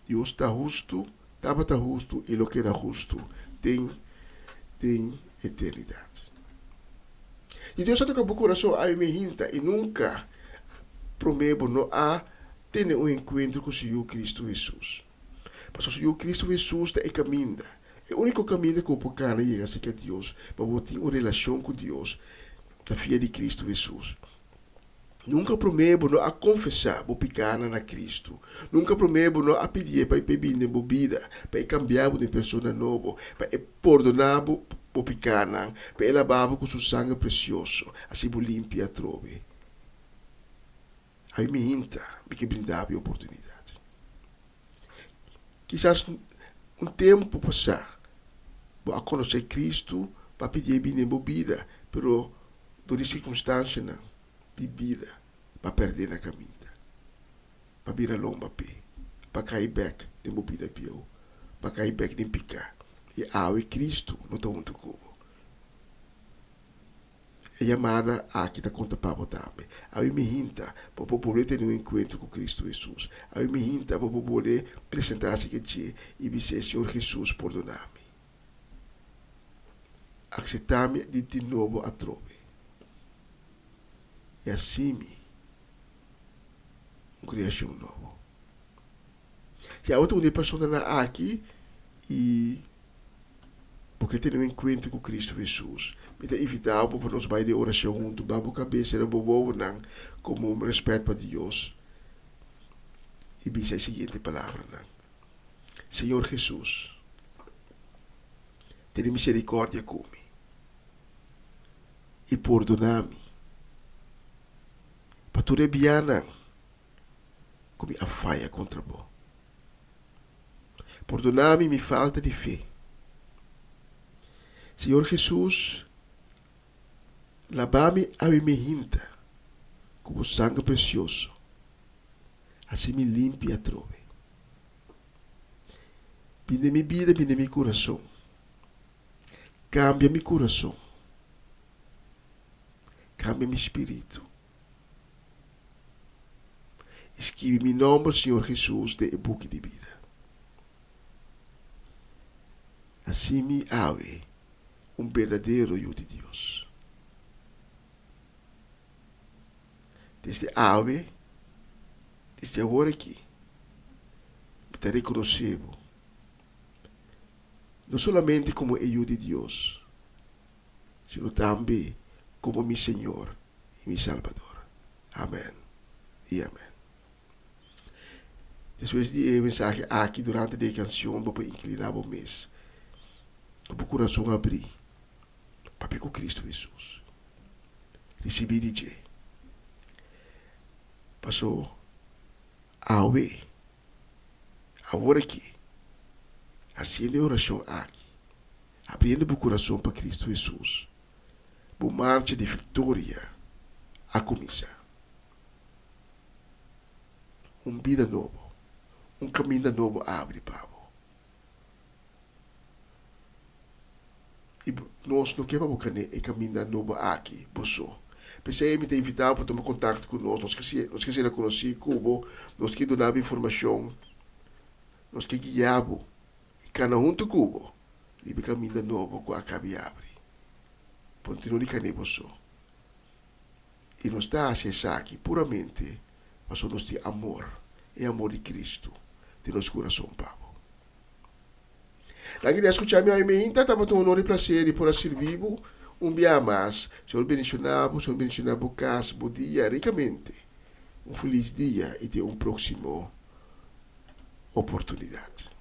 S3: Deus está justo, estava justo e o que era justo tem eternidade. E Deus toca o coração a me hinta e nunca prometo não a ter encontro com o Senhor Cristo Jesus. Mas o Senhor Cristo Jesus é caminho. É o único caminho que o pecado chega a Deus, para ter uma relação com Deus, a filha de Cristo Jesus. Nunca prometo não a confessar o pecado na Cristo. Nunca prometo não a pedir para beber na bebida, para cambiar de pessoa nova, para perdonar o pecado, para lavar com seu sangue precioso, assim o limpia trove. Aí me hinta, me que brindava a oportunidade. Quizás um tempo passar, vou a conhecer Cristo para pedir bem na bebida, pero por circunstância de vida, para perder na caminho, para virar lomba pé, para cair back na bebida pior, para cair back em picar. E Cristo não está muito cubo. É chamada a que está conta para também. Aí me hinta para poder ter um encontro com Cristo Jesus. Aí me hinta para poder apresentar-se que te e dizer: Senhor Jesus, perdona-me. Aceitar-me de novo a trove. E assim uma criação nova. Se a outra pessoa aqui e porque tem um encontro com Cristo Jesus, me tem invitado para nós vai de oração junto, babu cabeça era bobo não, como um respeito para Deus. E diz a seguinte palavra não. Senhor Jesus, tenha misericórdia comigo e perdona-me. Para tu rebiana como a falha contra vós. Perdona-me minha falta de fé. Senhor Jesus, lava-me a minha hinta com o sangue precioso. Assim me limpe a trove. Vinde minha vida, vinde meu coração. Cambia meu coração. Cambia meu espírito. Escreve meu nome, Senhor Jesus, de book de vida. Assim me ave um verdadeiro filho de Deus. Desde ave, desde agora aqui, me está reconhecendo, não somente como filho de Deus, sino também como meu Senhor e meu Salvador. Amém e amém. Depois de mensagem aqui durante a canção, vou inclinar o mês. O coração abrir. Papai com Cristo Jesus. Recebi DJ. Passou a ver. Agora aqui. Assim oração aqui. Abrindo o coração para Cristo Jesus. Uma marcha de vitória a começar. Vida novo. Caminho novo abre para você. E nós não queremos buscar o caminho novo aqui, você. Pensei me te invitar para tomar contato conosco. Nós que ser conhecido Cubo, nós que donar informação, nós que guiabo e cana junto Cubo, e caminho novo com a cabe abre. Continua de canebo só. E nós está a acessar aqui puramente mas nós de amor e amor de Cristo de nosso coração, Pablo. Daqui de escutar minha emenda, estava com honor e prazer e por servir dia mais. Senhor bendicionado, casa, bom dia, ricamente. Feliz dia e de próximo oportunidade.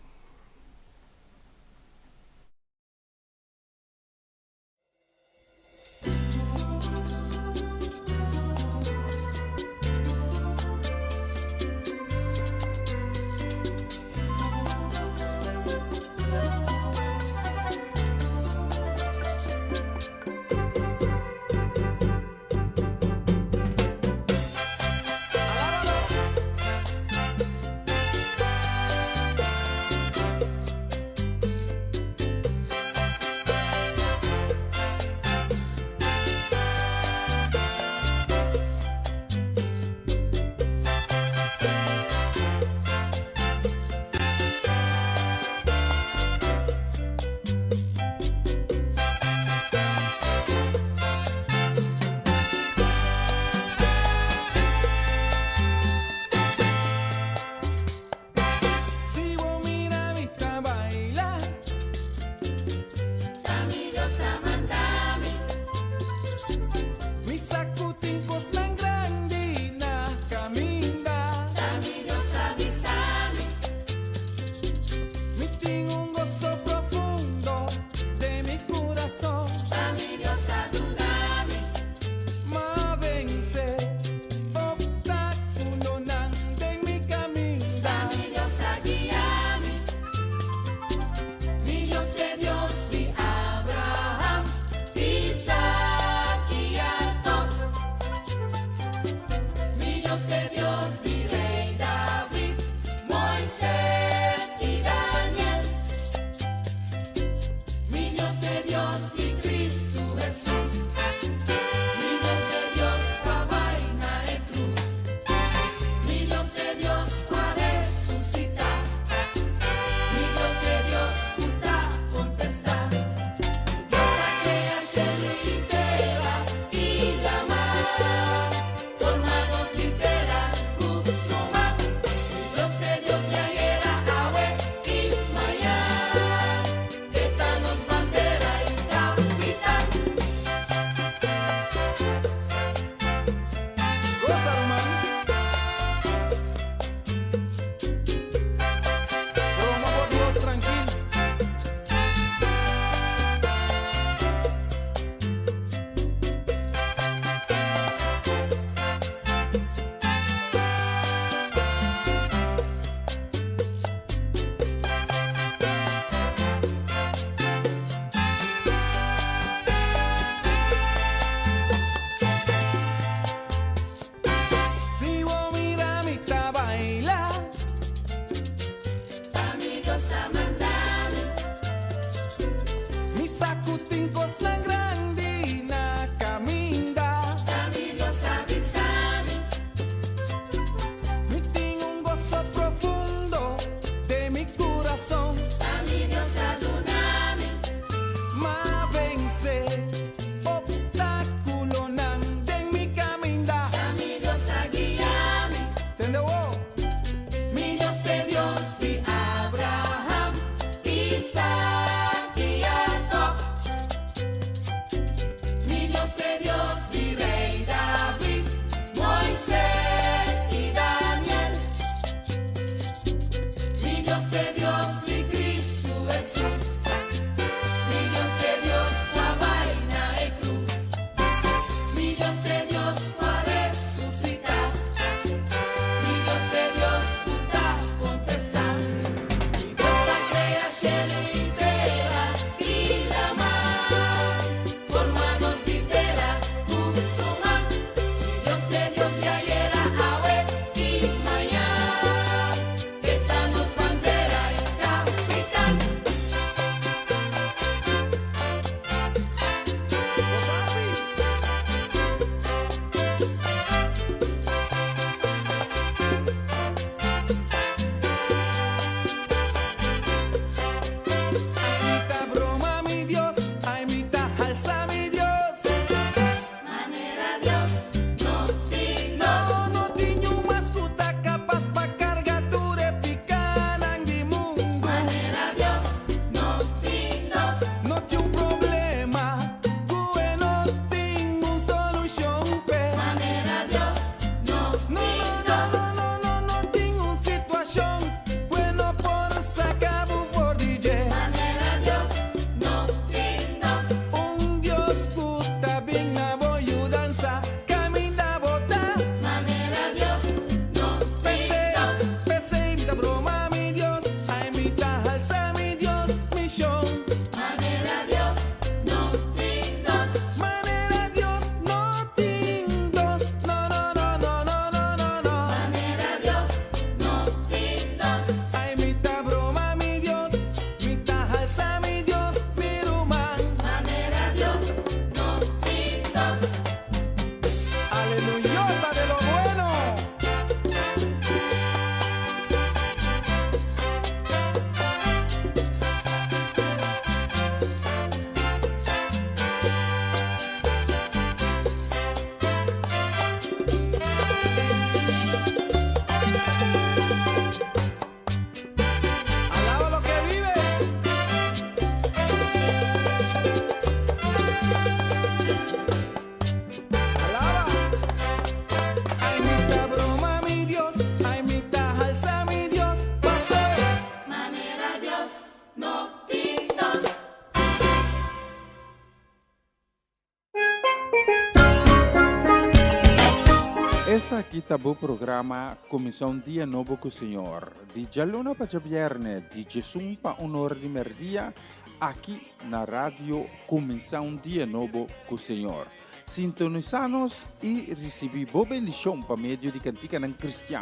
S2: Essa aqui tá o programa Comissão Dia Novo com o Senhor. De Jaluna para Viernes, de Jesus para Honor de Merdia, aqui na rádio Comissão Dia Novo com o Senhor. Sintonizanos e recebi boa bendição para meio de cantiga não cristã.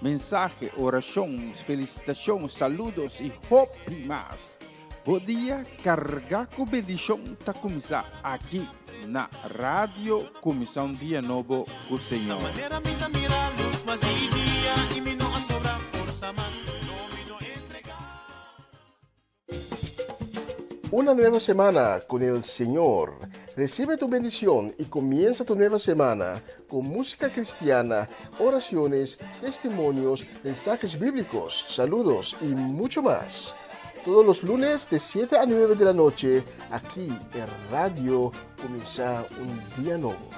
S2: Mensagem, orações, felicitações, saludos e hope mais. Bom dia, carregar com bendição tá começar aqui na rádio Comissão Dia Novo com o Senhor.
S6: Una nueva semana con el Señor. Recibe tu bendición y comienza tu nueva semana con música cristiana, oraciones, testimonios, mensajes bíblicos, saludos y mucho más. Todos los lunes de 7 a 9 de la noche, aquí en Radio Comienza un Día Nuevo.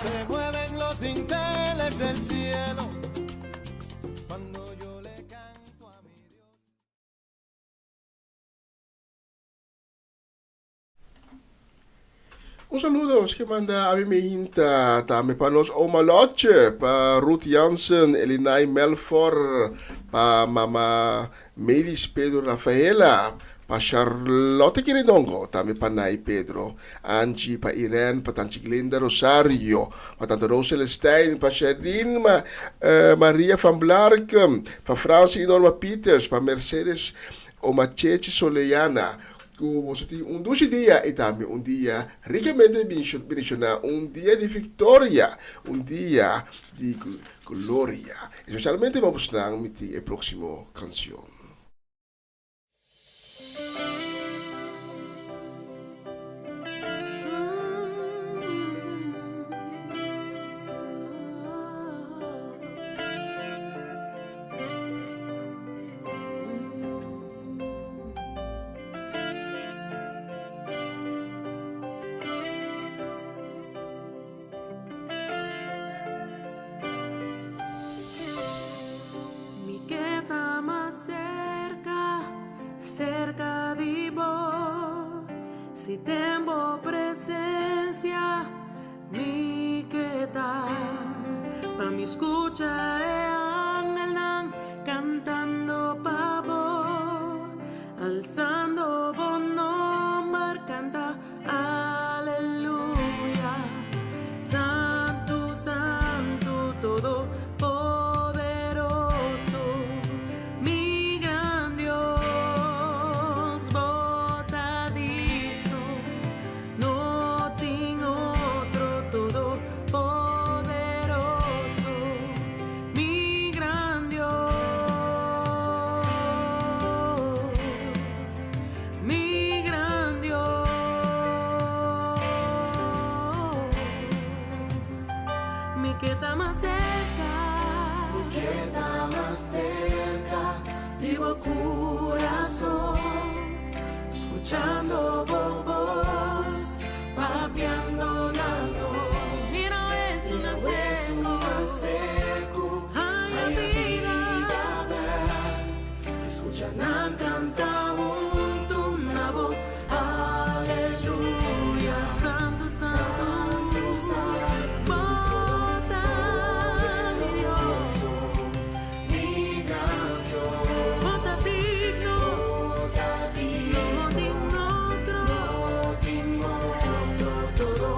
S1: Se mueven los dinteles del cielo cuando yo le canto a mi Dios.
S3: Un saludo que manda a mi hinta, también para los Omaloche, para Ruth Jansen, Elinay Melfor, para Mama Melis Pedro Rafaela, para Charlotte Queridongo, también para Nay Pedro, Angie, para Irene, para Tanti Glenda Rosario, para Tante Rosel Stein, para Sherin, Maria van Blarken, para Francie Norma Peters, para Mercedes Omachechi Soleiana. Un dulce día y también un día ricamente bendicionado, un día de victoria, un día de gloria. Especialmente vamos a emitir la próxima canción.
S5: Cerca di vos, si tengo presencia, mi que tal, pa' mi escucha ángel cantando pa' vos, alzando vos nombre, canta aleluya, santo, santo, todo que está más cerca, vivo corazón, escuchando voz, papeando la voz. Mira es una seco, ay vida, escuchan a cantar junto una voz, aleluya, santo, santo. Todo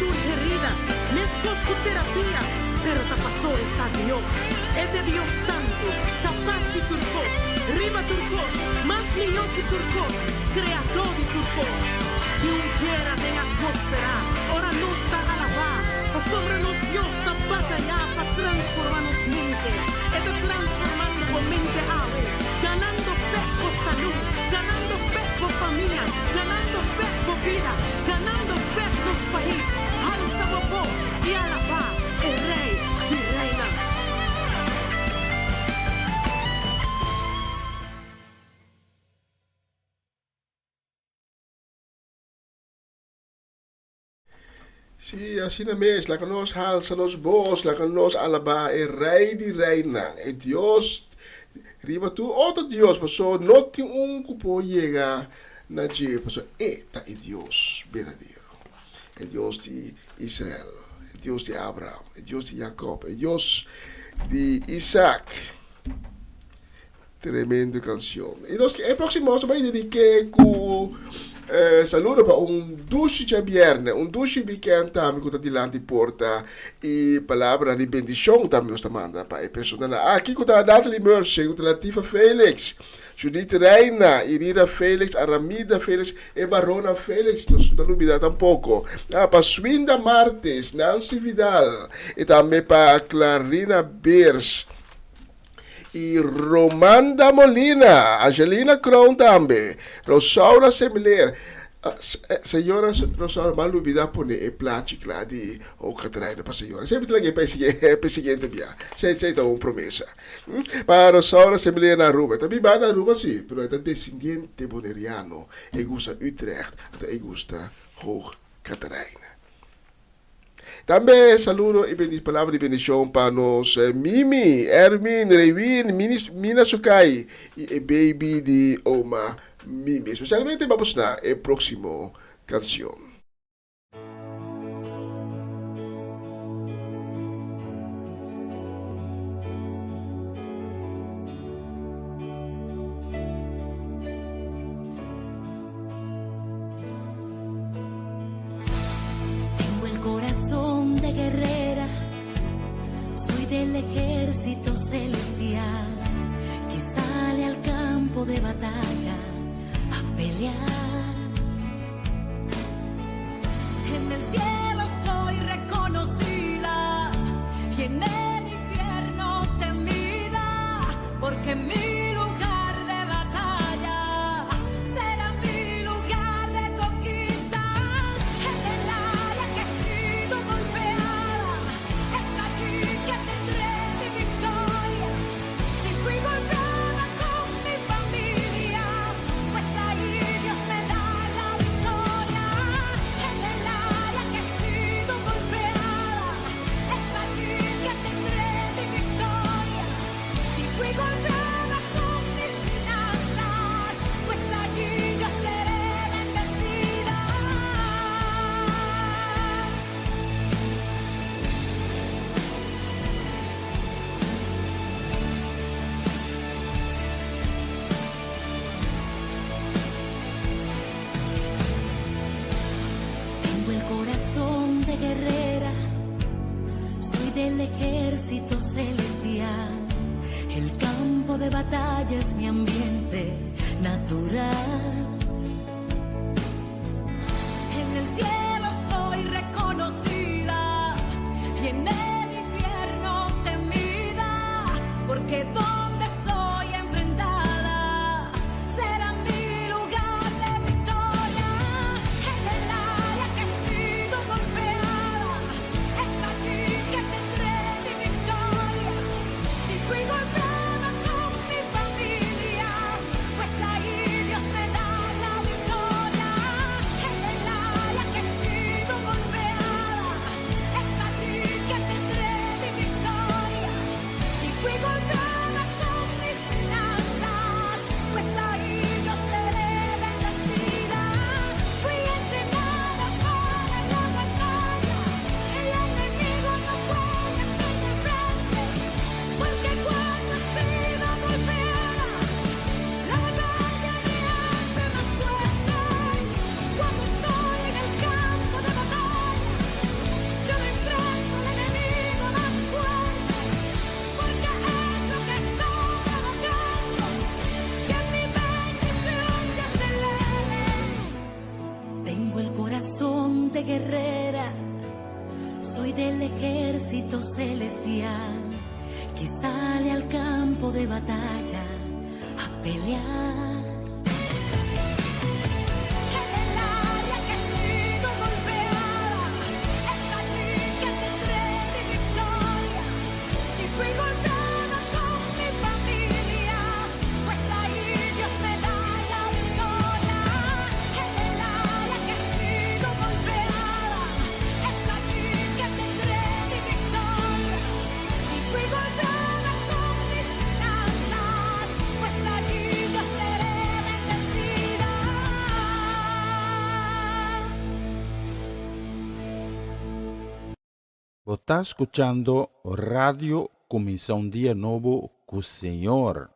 S7: herida, mescos con terapia, pero te pasó está Dios, es de Dios santo, capaz de turcos, riba turcos, más millón que turcos, creador de turcos. De un quiera de atmósfera, ahora no está a la va, pa sobre nos Dios está batalla pa transformarnos mente, está transformando con mente ave, ganando pe por salud, ganando pe por familia, ganando pe por vida, ganando pe por país, alza voz y alaba el rey y reina.
S3: Sim, assim na mesma, lá que nós alça nos bos, lá que nós alaba e rei de reina, e Deus, riba tu outro Deus, pessoal, não tem que pode chegar na dia, pessoal, eta é Deus verdadeiro, é Deus de Israel, é Deus de Abraão, é Deus de Jacob, é Deus de Isaac. Tremenda canção. E nós, é próximo, nós vamos dedicar com saludo para duce de viernes, duce weekend também que está diante porta e palavra de bendição também nos manda para a pessoa. Aqui que está Natalie Mercy, que está Latifa Felix, Judith Reina, Irida Felix, Aramida Felix e Barona Felix, não se olvida tampouco. Para Swinda Martes, Nancy Vidal e também para Clarina Beers. E Romanda Molina, Angelina Crown também, Rosaura Semiler, senhora Rosaura, mal olvidar poner e plástico lá de o Catarina para a senhora. Sempre tem que perseguir via, sem dar uma promessa. Para Rosaura Semiler na Aruba, também vai na Aruba sim, mas é descendente boneriano, e gusta Utrecht, e gusta Hoog Catarina. Também saludo e palavra de bendição para nós Mimi, Ermin, Revin, Mina Sukai e baby de Oma Mimi. Especialmente vamos na próxima canção.
S8: Del ejército celestial que sale al campo de batalla a pelear. En el cielo soy reconocida y en el infierno temida, porque mi lugar de batalla será mi lugar de conquista. En el área que he sido golpeada, es allí que tendré mi victoria. Si fui golpeada con mi familia, pues ahí Dios me da la victoria. En el área que he sido golpeada, es allí que tendré mi victoria. Si fui golpeada con mis finanzas, pues allí yo seré bendecida. Tengo el corazón de guerrera, soy del ejército celestial. El campo de batalla es mi ambiente natural. En el cielo soy reconocida y en el infierno temida, porque donde soy enfrentada será mi lugar de victoria. En el área que he sido golpeada, es allí que tendré mi victoria. Si fui golpeada con mi familia, pues ahí Dios me da guerrera, soy del ejército celestial que sale al campo de batalla a pelear.
S2: Você está escuchando Radio Começa um Dia Novo com o Senhor.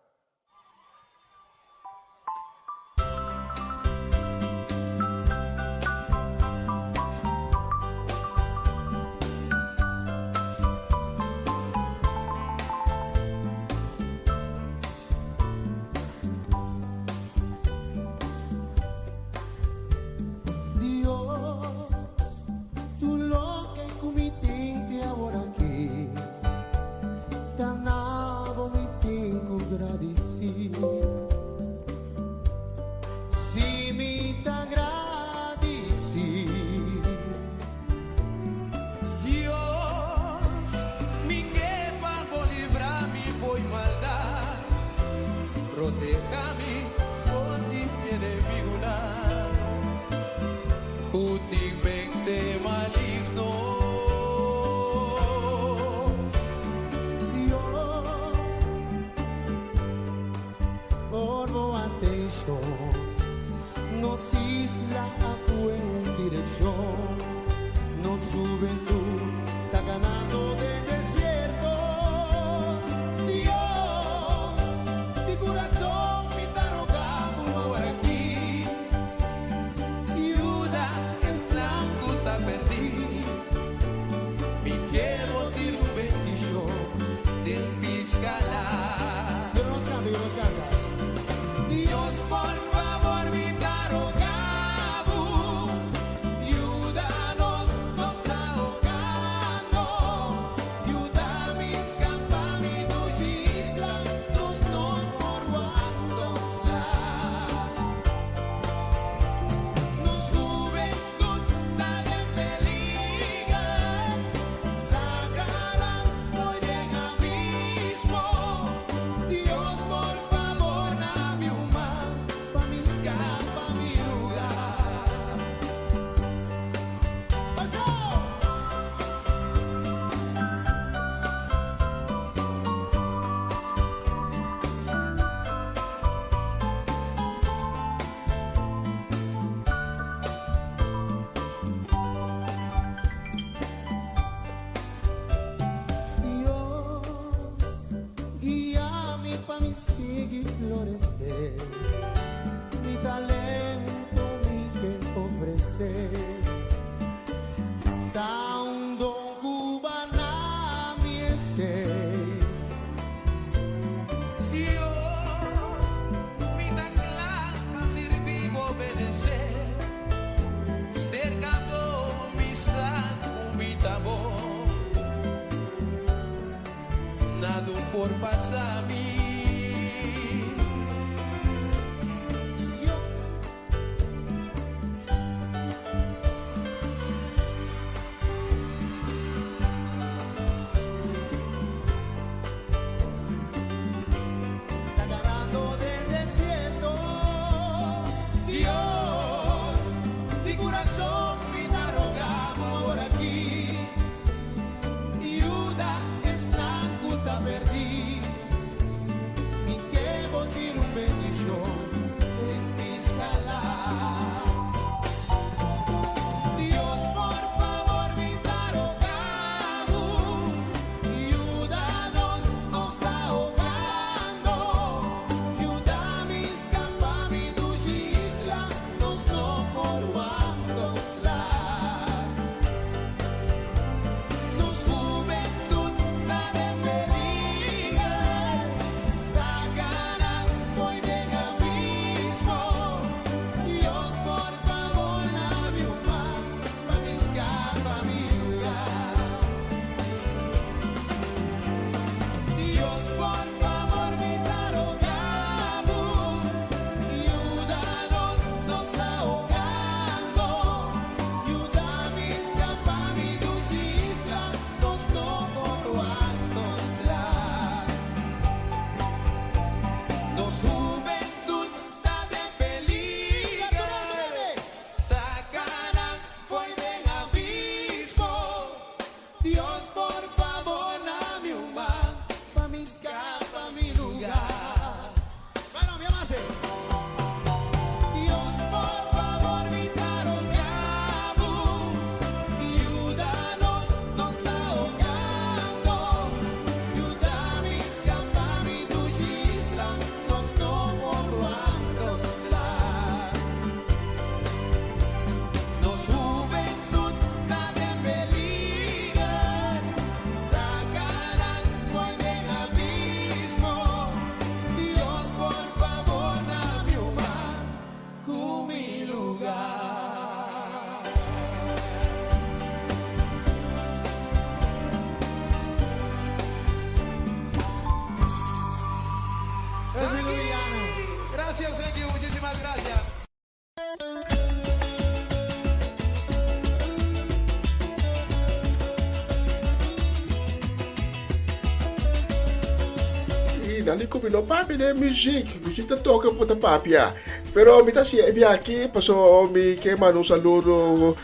S3: final di come no papi de music toca puta papia. Pero mi tasi e aqui paso mi que mando un saludo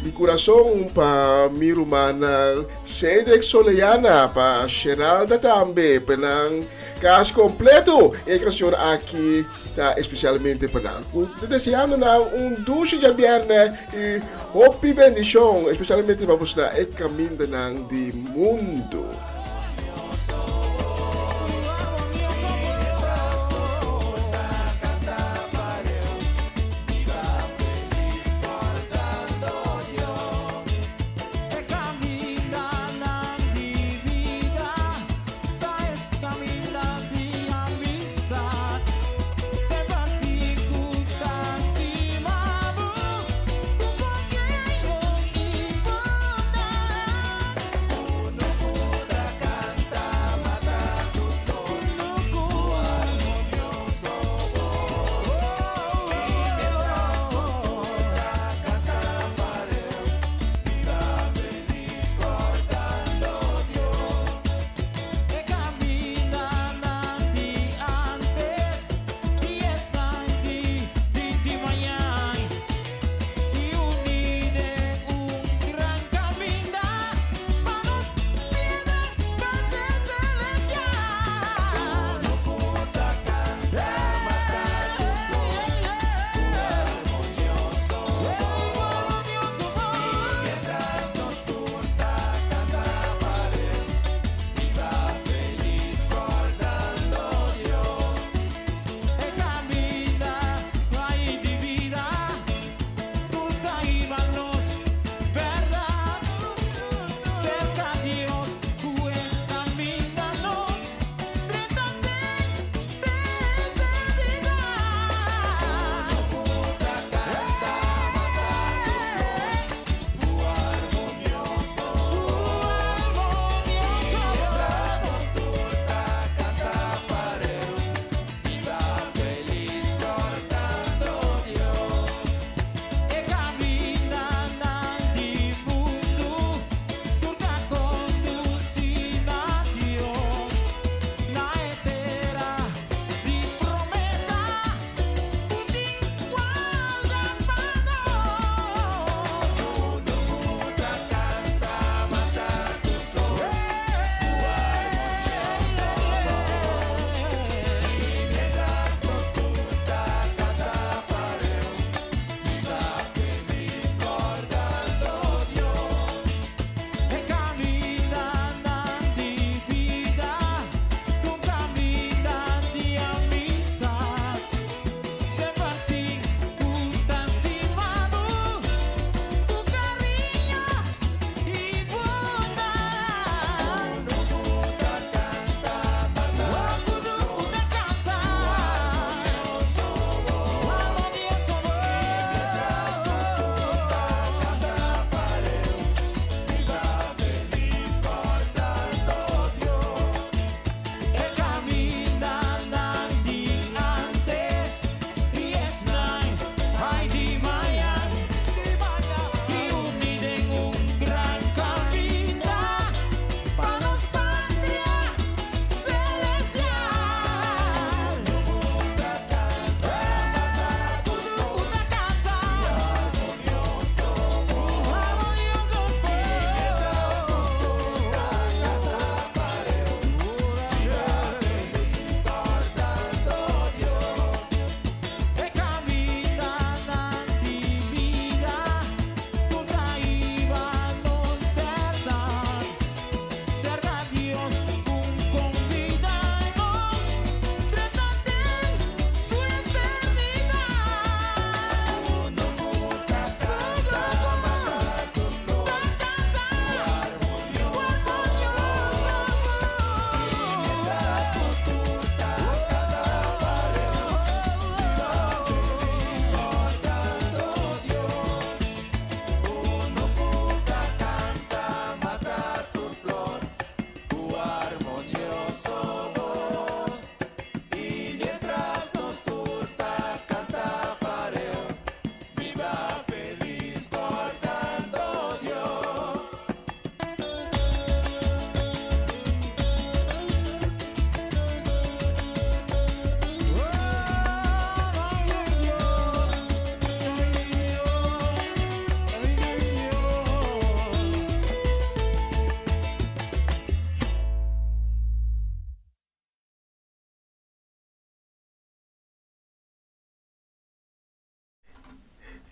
S3: di coração para mi rumana Cedric Soleiana, para Geralda tambe, penang caso completo e canção aqui tá especialmente para desejando na dulce de viernes e hope bendição, especialmente para você na caminho de mundo.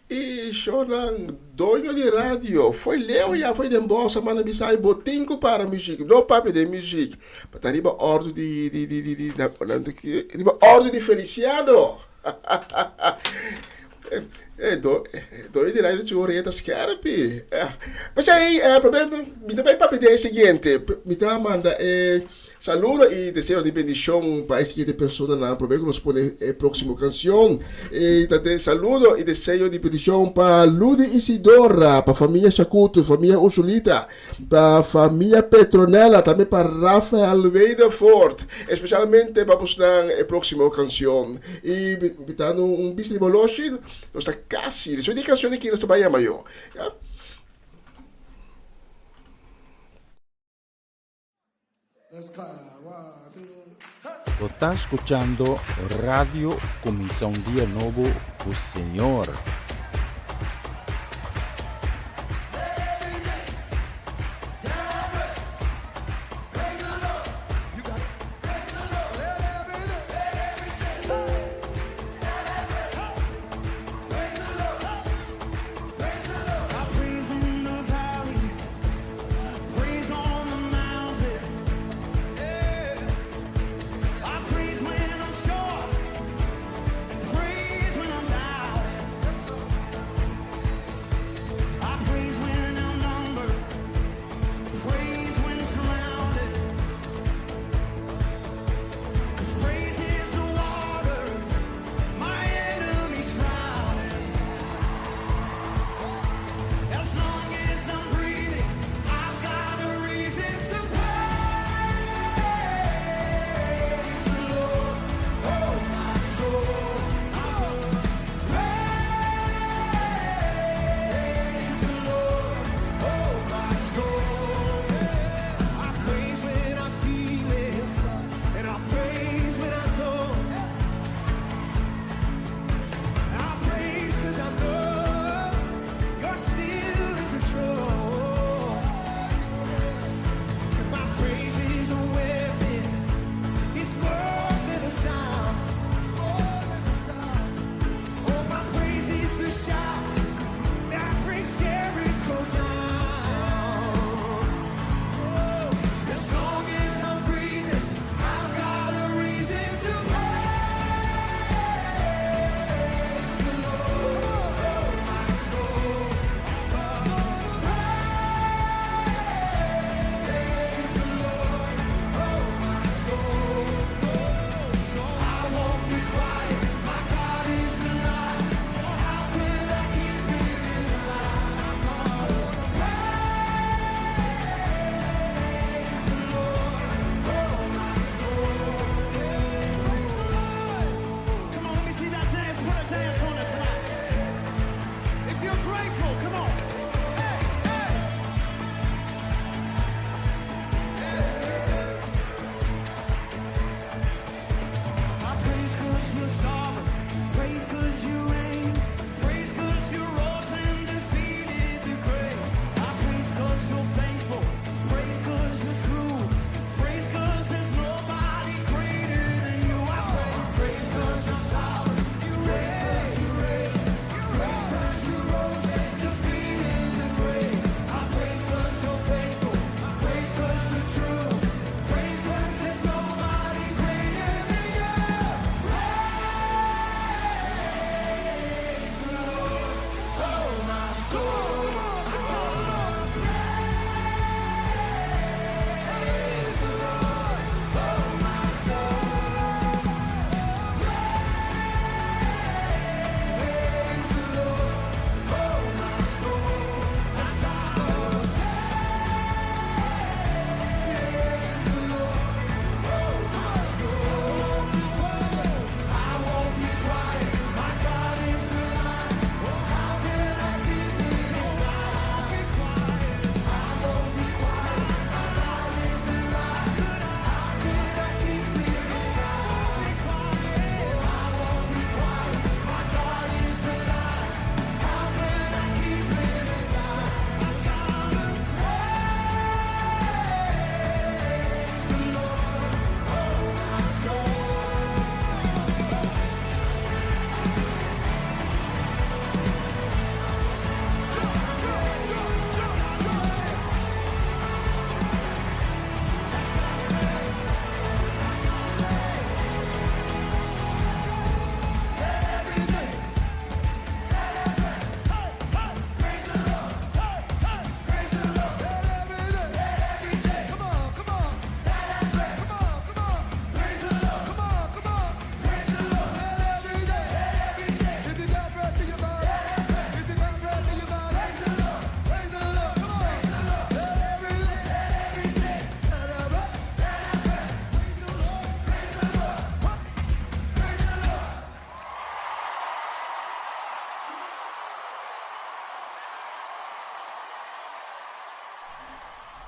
S3: E chorando, doido de rádio. Foi Leo já foi de bolsa, mas não me sai botinho para a música. Não papo de música. Mas tá riba ordem de ordem de Feliciano. Doido de rádio de orelha scarpe. Mas aí, problema, me também papo de seguinte. Me tá manda saludo e desejo de bendição para esta pessoa na problema que nos põe a próxima canção. E também saludo e desejo de bendição para Ludi Isidora, para a família Chacuto, família Ursulita, para a família Petronella, também para Rafael Almeida Ford, especialmente para a próxima canção. E me tá bicho de boloche, nós está quase, são de canções que nós trabalhamos maior.
S2: Lo está escuchando Radio Comisión Día Nuevo, o Señor.
S1: Praise when I'm sure, praise when I'm down.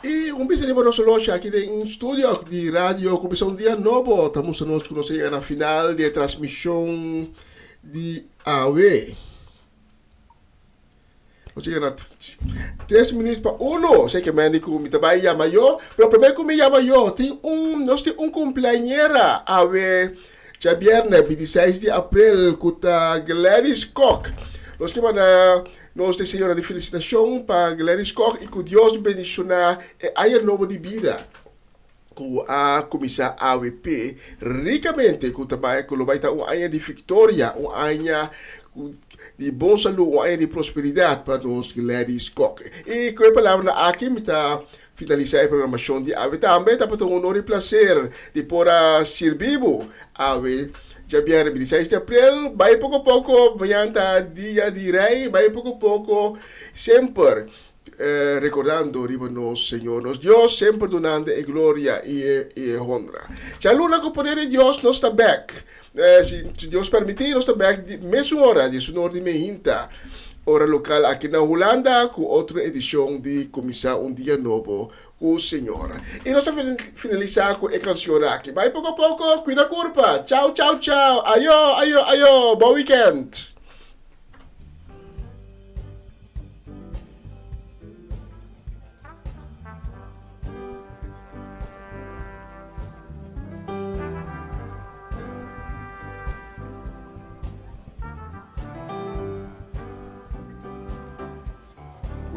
S3: E un bisa di nosso loja aqui em estúdio de rádio Comissão Dia Novo. Estamos nós conhecendo na final de transmissão de AW. Nós chegamos a 3 minutos para 1. Sei que médico me trabalha chama eu. Pero primeiro que me chama eu, nós temos cumpleañera AW. Já viernes 26 de abril com a Gladys Koch. Nós que nós desejamos de felicitação para Gladys Koch e que Deus bendicionar e ano novo de vida. Com a comissão AWP ricamente com trabalho com vai estar um ano de vitória, um ano de bom saúde, um ano de prosperidade para nós Gladys Koch. E com a palavra aqui me está finalizar a programação de AWP. Também está para um honor e prazer de poder servir a AWP. Já vieram 26 de abril, vai pouco a pouco, amanhã está dia de rei, vai pouco a pouco, sempre recordando nosso Senhor, nosso Deus, sempre donando a glória e a honra. Já luna com o poder de Deus, nós está back. Se Deus permitir, nós está back, mesma hora, de sonor de mehinta, hora local aqui na Holanda, com outra edição de Comissão Dia Novo com o Senhor. E nós vamos finalizar com a canção aqui. Vai pouco a pouco, cuida curva. Tchau, tchau, tchau. Ayo. Bom weekend.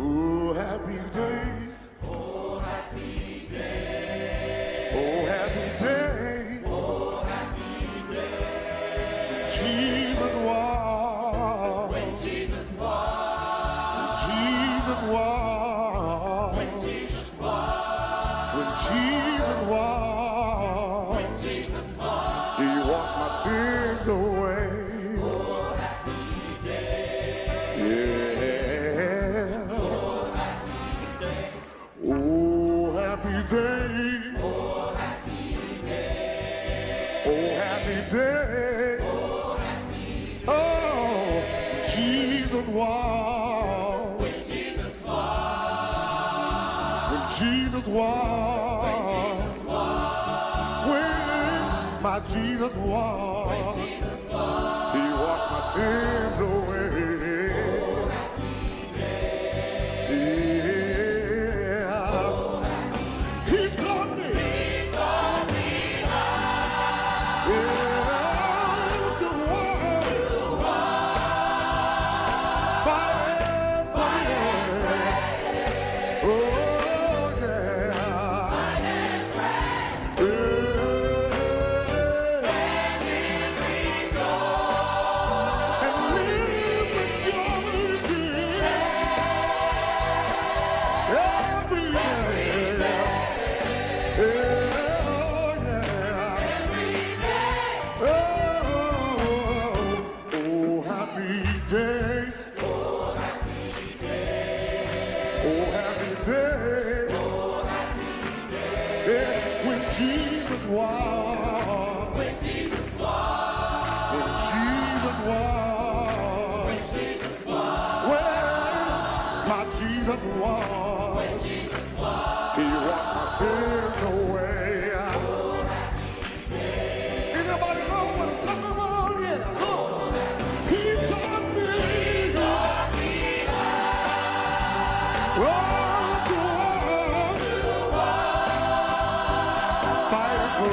S6: Oh, happy day. Oh, happy day. Oh, happy day. Oh, happy day. Jesus walked. When Jesus walked. Jesus walked. When Jesus walked. When Jesus walked. When Jesus walked. He washed my sins away. Oh, happy day. Yeah. Oh, happy day. Oh, happy day. Oh, happy day. Oh, happy day. Oh, Jesus walked. When Jesus walked. When Jesus walked. When Jesus walked. When my Jesus walked. When Jesus walked. He washed my sins away. Oh, happy day. He taught me how to walk fighting for you. Oh, yeah. And live rejoicing every day. Oh, happy day. Oh, happy day. Oh, happy day. Oh, happy day. When Jesus walked. When Jesus walked. When Jesus walked. When Jesus walked. When my Jesus walked. When Jesus walked. He washed my sins away. Oh, happy day. Anybody know what I'm talking about? Yeah. He taught me. He taught me how to walk. Fight for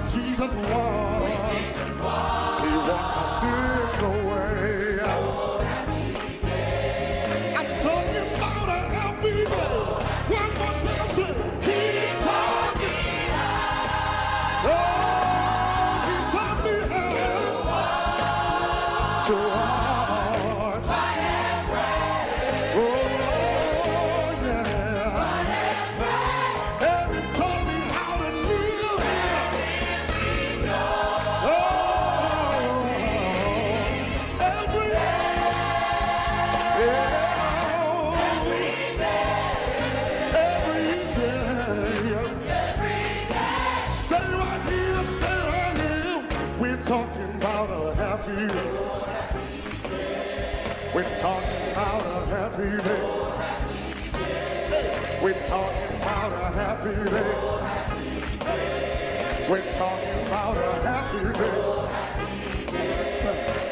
S6: Jesus walked. He washed my sins away. Oh, happy day. I'm talking about a happy day. One more time, say We're talking about a happy day. We're talking about a happy day.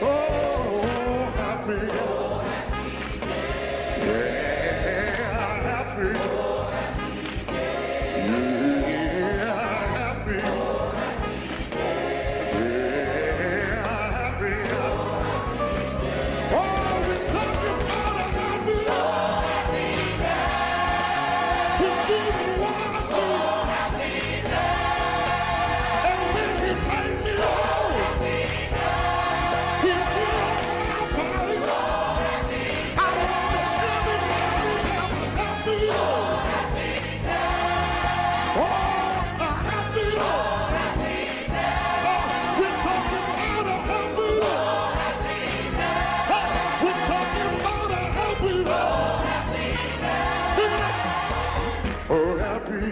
S6: Oh, happy. Yeah, happy. Yeah, happy. Yeah, happy. Oh, we're talking about a happy day. When Jesus washed me. And then he paid me all. He healed my body. I want everybody to have a happy day. Oh, a happy day. Oh, we're talking about a happy day. Hey, we're talking about a happy day. Oh, happy.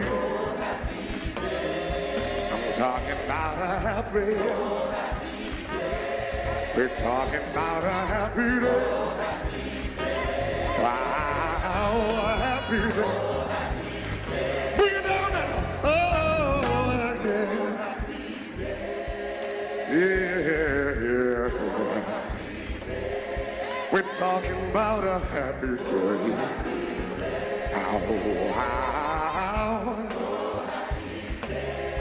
S6: I'm talking about a happy day. We're talking about a happy day. Wow, a happy day. Bring it down now. Oh, yeah. Yeah. We're talking about a happy day. Ow, wow.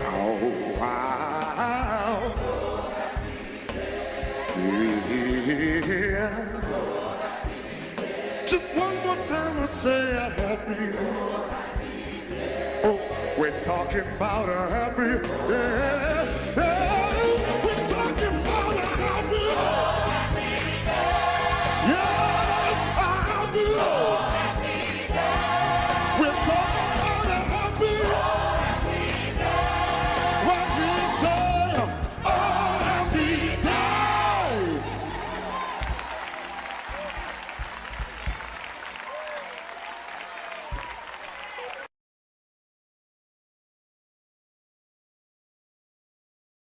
S6: Ow, wow. Yeah. Just one more time I say a happy day. Oh, we're talking about a happy day. Yeah.